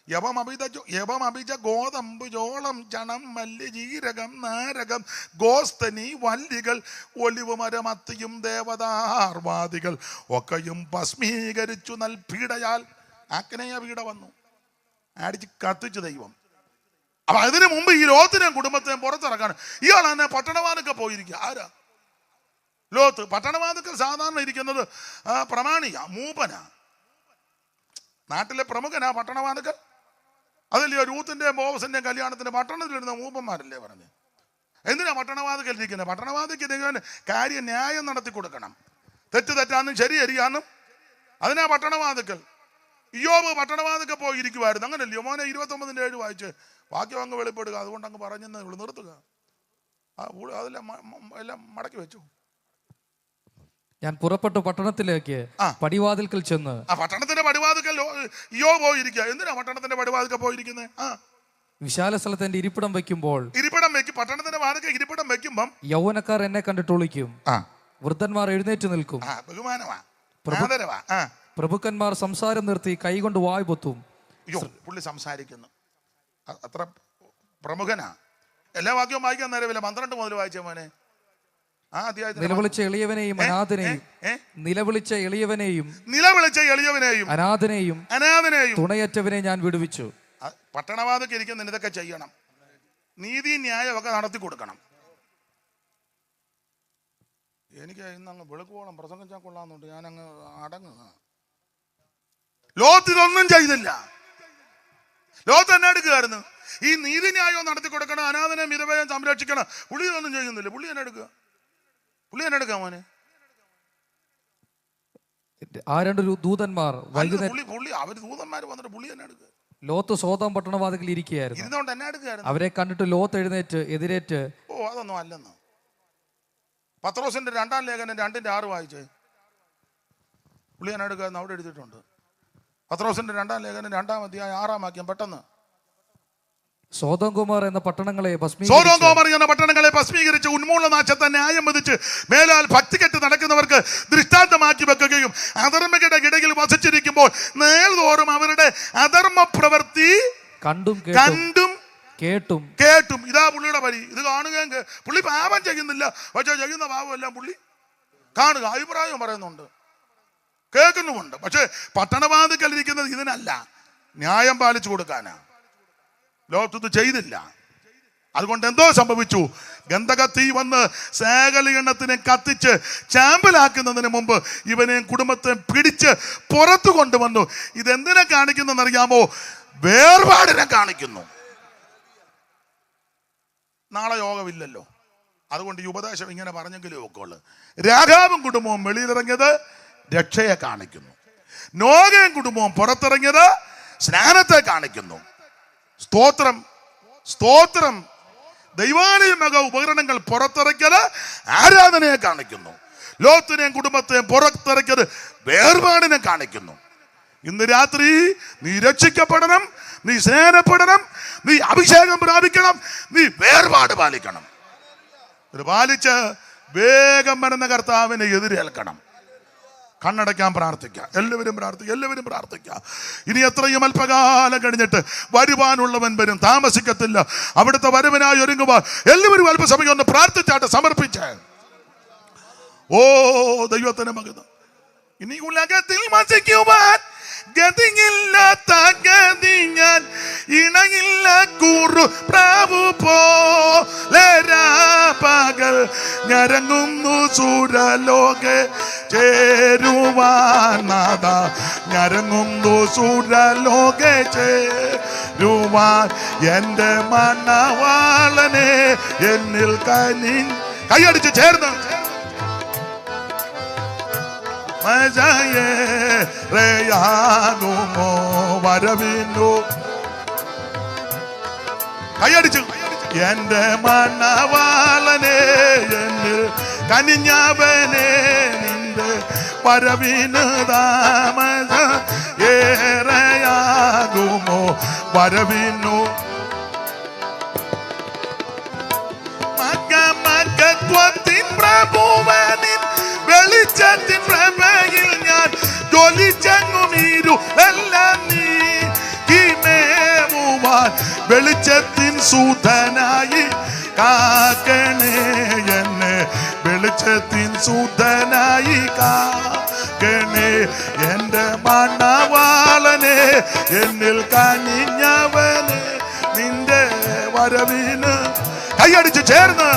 യവമഭിജ ഗോതമ്പ് ചോളം ചണം മല്ലി ജീരകം നാരകം ഗോസ്തനി വല്ലികൾ ഒലിവ് മരമത്തിയും ദേവതാർവാദികൾ ഒക്കെയും ഭസ്മീകരിച്ചു നൽപീടയാൽ ആഗ്നേയ പീഡ വന്നു. അടിച്ച് കത്തിച്ചു ദൈവം. അപ്പൊ അതിനു മുമ്പ് ഈ ലോത്തിനെയും കുടുംബത്തെയും പുറത്തിറക്കാണ്. ഇയാൾ തന്നെ പട്ടണവാതൊക്കെ പോയിരിക്കുക. ആരാ? ലോത്ത്. പട്ടണവാതുക്കൾ സാധാരണ ഇരിക്കുന്നത് പ്രമാണിയാ, മൂപ്പനാ, നാട്ടിലെ പ്രമുഖനാ പട്ടണവാതുക്കൾ. അതല്ലയോ രൂത്തിന്റെയും ബോവസിന്റെയും കല്യാണത്തിന് പട്ടണത്തിലിരുന്ന മൂപ്പന്മാരല്ലേ പറഞ്ഞ്. എന്തിനാ പട്ടണവാതുക്കൽ ഇരിക്കുന്നത്? പട്ടണവാതുക്കൾ കാര്യം ന്യായം നടത്തി കൊടുക്കണം. തെറ്റാന്നും ശരി ശരിയാന്നും അതിനാ പട്ടണവാതുക്കൽ. ഇയ്യോബ് പട്ടണവാതുക്കെ പോയിരിക്കുമായിരുന്നു. അങ്ങനല്ലയോ മോനെ? 29:7 വായിച്ച് വാക്യം അങ്ങ് വെളിപ്പെടുക. അതുകൊണ്ട് അങ്ങ് പറഞ്ഞെന്ന് ഇവിടെ നിർത്തുക. അതെല്ലാം എല്ലാം മടക്കി വെച്ചു. ഞാൻ പുറപ്പെട്ടു പട്ടണത്തിലേക്ക് പടിവാതിൽക്കൽ ചെന്ന്. പട്ടണത്തിന്റെ പടിവാതിൽക്കൽ ഇയ്യോബ് പോയിരിക്കുക. എന്തിനാ പട്ടണത്തിന്റെ പടിവാതിൽക്കൽ പോയിരിക്കുന്നത്? വിശാല സ്ഥലത്ത് എന്റെ ഇരിപ്പിടം വെക്കുമ്പോൾ പട്ടണത്തിന്റെ വാതിൽക്കൽ ഇരിപ്പിടം വെക്കുമ്പം യൗവനക്കാർ എന്നെ കണ്ടിട്ട് ഒളിക്കും, വൃദ്ധന്മാർ എഴുന്നേറ്റ് നിൽക്കും, പ്രഭുക്കന്മാർ സംസാരം നിർത്തി കൈകൊണ്ട് വായ് പൊത്തും. പുള്ളി സംസാരിക്കുന്നു, അത്ര പ്രമുഖനാ. എല്ലാ വാക്യവും വായിക്കാൻ നേരമില്ല. 12 മുതൽ വായിച്ച മോനെ. നിലവിളിച്ച എളിയവനെയും അനാഥനെയും അനാഥനെയും തുണയറ്റവനെ ഞാൻ വിടുവിച്ചു. പട്ടണവാതൊക്കെ ഇരിക്കുന്ന ഇതൊക്കെ ചെയ്യണം. നീതി ന്യായമൊക്കെ നടത്തി കൊടുക്കണം. എനിക്ക് ഇന്ന് അങ്ങ് വെളുക്കോളം പ്രസംഗിച്ചാൽ കൊള്ളാന്നുണ്ട്. ഞാനങ്ങ് അടങ്ങുക. ലോത്ത് ഇതൊന്നും ചെയ്തില്ല. ലോത്ത് എന്നെ എടുക്കുകയായിരുന്നു. ഈ നീതി ന്യായവും നടത്തി കൊടുക്കണം, അനാഥനെ വിധവയും സംരക്ഷിക്കണം. പുള്ളി ഇതൊന്നും ചെയ്യുന്നില്ല. പുള്ളി എന്നെ എടുക്കുക മോനെ. ആ 2 ദൂതന്മാർ അവര് ദൂതന്മാർ വന്നിട്ട് പുള്ളി എന്നെ എടുക്കുക. ലോത്ത് സോദോം പട്ടണവാതിൽക്കൽ ഇരിക്കുകയായിരുന്നു. അവരെ കണ്ടിട്ട് ലോത്ത് എഴുന്നേറ്റ് എതിരേറ്റ്. അതൊന്നും അല്ലെന്ന്. പത്രോസിന്റെ 2-ാം ലേഖനം 2:6 വായിച്ചേ. പുള്ളി എന്നെ എടുക്കുക അവിടെ എഴുതിയിട്ടുണ്ട്. പത്രോസിന്റെ 2-ാം ലേഖനം 2-ാം അധ്യായം 6-ാം വാക്യം. പെട്ടെന്ന്. സോദോം ഗൊമോർ എന്ന പട്ടണങ്ങളെ ഭസ്മീകരിച്ച് ഉന്മൂലനാശത്തെ ന്യായം വിധിച്ച് മേലാൽ ഭക്തി കെട്ട് നടക്കുന്നവർക്ക് ദൃഷ്ടാന്തമാക്കി വെക്കുകയും അധർമ്മയുടെ ഇടയിൽ വസിച്ചിരിക്കുമ്പോൾ നേർതോറും അവരുടെ അധർമ്മ പ്രവൃത്തി കണ്ടും കേട്ടും. ഇതാ പുള്ളിയുടെ വരി. ഇത് കാണുകയും പുള്ളി പാപം ചെയ്യുന്നില്ല, പക്ഷെ ചെയ്യുന്ന പാപമെല്ലാം പുള്ളി കാണുക, അഭിപ്രായം പറയുന്നുണ്ട്, കേൾക്കുന്നുമുണ്ട്. പക്ഷെ പട്ടണവാതിൽക്കലിരിക്കുന്നത് ഇതിനല്ല, ന്യായം പാലിച്ചു കൊടുക്കാനാ. ലോത്ത് ഇത് ചെയ്തില്ല. അതുകൊണ്ട് എന്തോ സംഭവിച്ചു. ഗന്ധകത്തീ വന്ന് സകലഗണത്തിനെ കത്തിച്ച് ചാമ്പലാക്കുന്നതിന് മുമ്പ് ഇവനെയും കുടുംബത്തെയും പിടിച്ച് പുറത്തു കൊണ്ടുവന്നു. ഇതെന്തിനെ കാണിക്കുന്നറിയാമോ? വേർപാടിനെ കാണിക്കുന്നു. നാളെ യോഗമില്ലല്ലോ, അതുകൊണ്ട് ഈ ഉപദേശം ഇങ്ങനെ പറഞ്ഞെങ്കിലും ഒക്കെയുള്ളു. രാഘാവും കുടുംബവും വെളിയിലിറങ്ങിയത് രക്ഷയെ കാണിക്കുന്നു. നോഹയും കുടുംബവും പുറത്തിറങ്ങിയത് സ്നാനത്തെ കാണിക്കുന്നു. സ്തോത്രം. ദൈവാലയ ഉപകരണങ്ങൾ പുറത്തിറക്കിയത് ആരാധനയെ കാണിക്കുന്നു. ലോത്തിനെയും കുടുംബത്തെയും പുറത്തിറക്കിയത് വേർപാടിനെ കാണിക്കുന്നു. ഇന്ന് രാത്രി നീ രക്ഷിക്കപ്പെടണം, നീ സ്നേഹപ്പെടണം, നീ അഭിഷേകം പ്രാപിക്കണം, നീ വേർപാട് പാലിക്കണം. ഇത് പാലിച്ച് വേഗം വരുന്ന കർത്താവിനെ എതിരേൽക്കണം. കണ്ണടയ്ക്കാൻ പ്രാർത്ഥിക്കാം. എല്ലാവരും പ്രാർത്ഥിക്കാം. ഇനി എത്രയും അല്പകാലം കഴിഞ്ഞിട്ട് വരുവാനുള്ളവൻ വരും, താമസിക്കത്തില്ല. അവിടുത്തെ വരവിനായി ഒരുങ്ങുവാൻ എല്ലാവരും അല്പസമയം ഒന്ന് പ്രാർത്ഥിച്ചാട്ട് സമർപ്പിച്ച. ഓ ദൈവത്തിന് മകനം. ഇനി ഉലകത്തിൽ വസിക്കുവാൻ ഗതിയില്ലാത്ത ഗതി ഞാൻ ഇണയില്ല കൂറു പ്രാവു പോലെ പകൽ ഞരങ്ങുന്നു സൂര്യലോകെ ചേരുവാൻ നാഥ, ഞരങ്ങുന്നു സൂര്യലോകെ ചേരുവാൻ എൻ്റെ മണവാളനെ എന്നിൽ കൈയടിച്ച് ചേർന്ന് വരവിന്നു കൈയടിച്ചു. എന്റെ മണവാളനെ എന്നിൽ കനിഞ്ഞവനെ നിന്റെ വരവിന് താമസ ഏറെയാകുമോ വരവിനു മകത്വത്തിൻ പ്രഭുവനിൻ വെളിച്ചത്തിൻ പ്രഭയിൽ ഞാൻ ജ്വലിച്ചങ്ങുമീരു എല്ലാം നീക്കിമേവുവാൻ വെളിച്ചത്തിൻ സൂതനായി കാക്കണേ എന്നെ വെളിച്ചത്തിൻ സൂതനായി കാക്കണേ എൻ്റെ മണവാളനെ എന്നിൽ കനിഞ്ഞവനെ നിന്റെ വരവിന് കൈയടിച്ച് ചേർന്ന്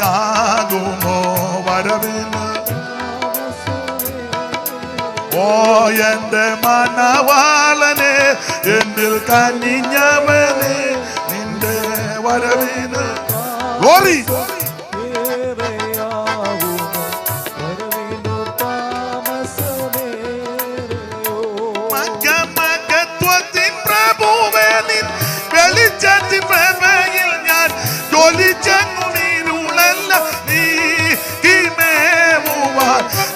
യാകുമോ വരവിന് ഓ എൻ്റെ മണവാളനെ എന്നിൽ കനിഞ്ഞവനെ നിന്റെ വരവിന് ഗോറി മകത്വത്തിൻ പ്രഭുവനിൻ വെളിച്ചത്തിൻ പ്രഭയിൽ ഞാൻ ജ്വലിച്ചങ്ങുമീരുളെല്ലാം നീക്കിമേവുവാൻ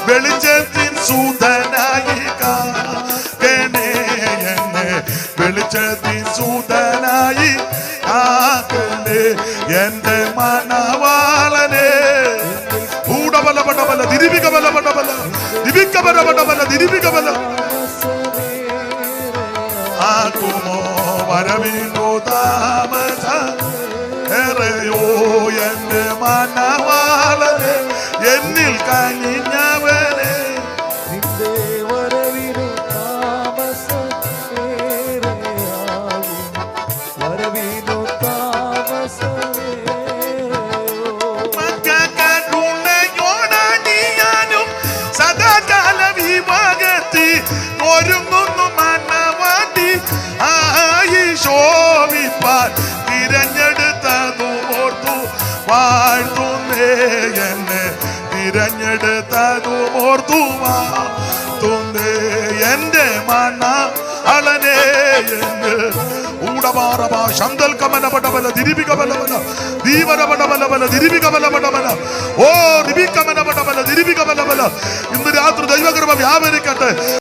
വെളിച്ചത്തിൻ സൂതനായി കാക്കണേ എന്നെ വെളിച്ചത്തിൻ സൂതനായി കാക്കണേ എൻ്റെ മണവാളനെ ൂടബലപടബല ദിരിവികബലപടബല ദിവിക്കബലപടബല ദിരിവികബല ആകുമോ വരവിനോ താമസ ഏറെയോ എൻ്റെ മണവാളനെ എന്നിൽ കനിഞ്ഞവനെ സദാകാല വിഭാഗത്തി ഒരുങ്ങുന്നു മണവാട്ടി ആയി ശോഭിപ്പാൻ തിരഞ്ഞെടുത്തതു ഓർത്തു വാഴ്ത്തുന്നേ എന്നെ തിരഞ്ഞെടുത്തതു ഓർത്തു വാഴ്ത്തുന്നേ എൻ്റെ മണവാളനെ എന്ന് ൂടമാറബ ശന്തൽ കമനപടബല ദിരിവികബലബല ദീവനപടബലബല ദിരിവികബലപടബല ഓ ദിവികമനപടബല ദിരിവികബലബല ഇന്ന് രാത്രി ദൈവകൃപ വ്യാപരിക്കട്ടെ.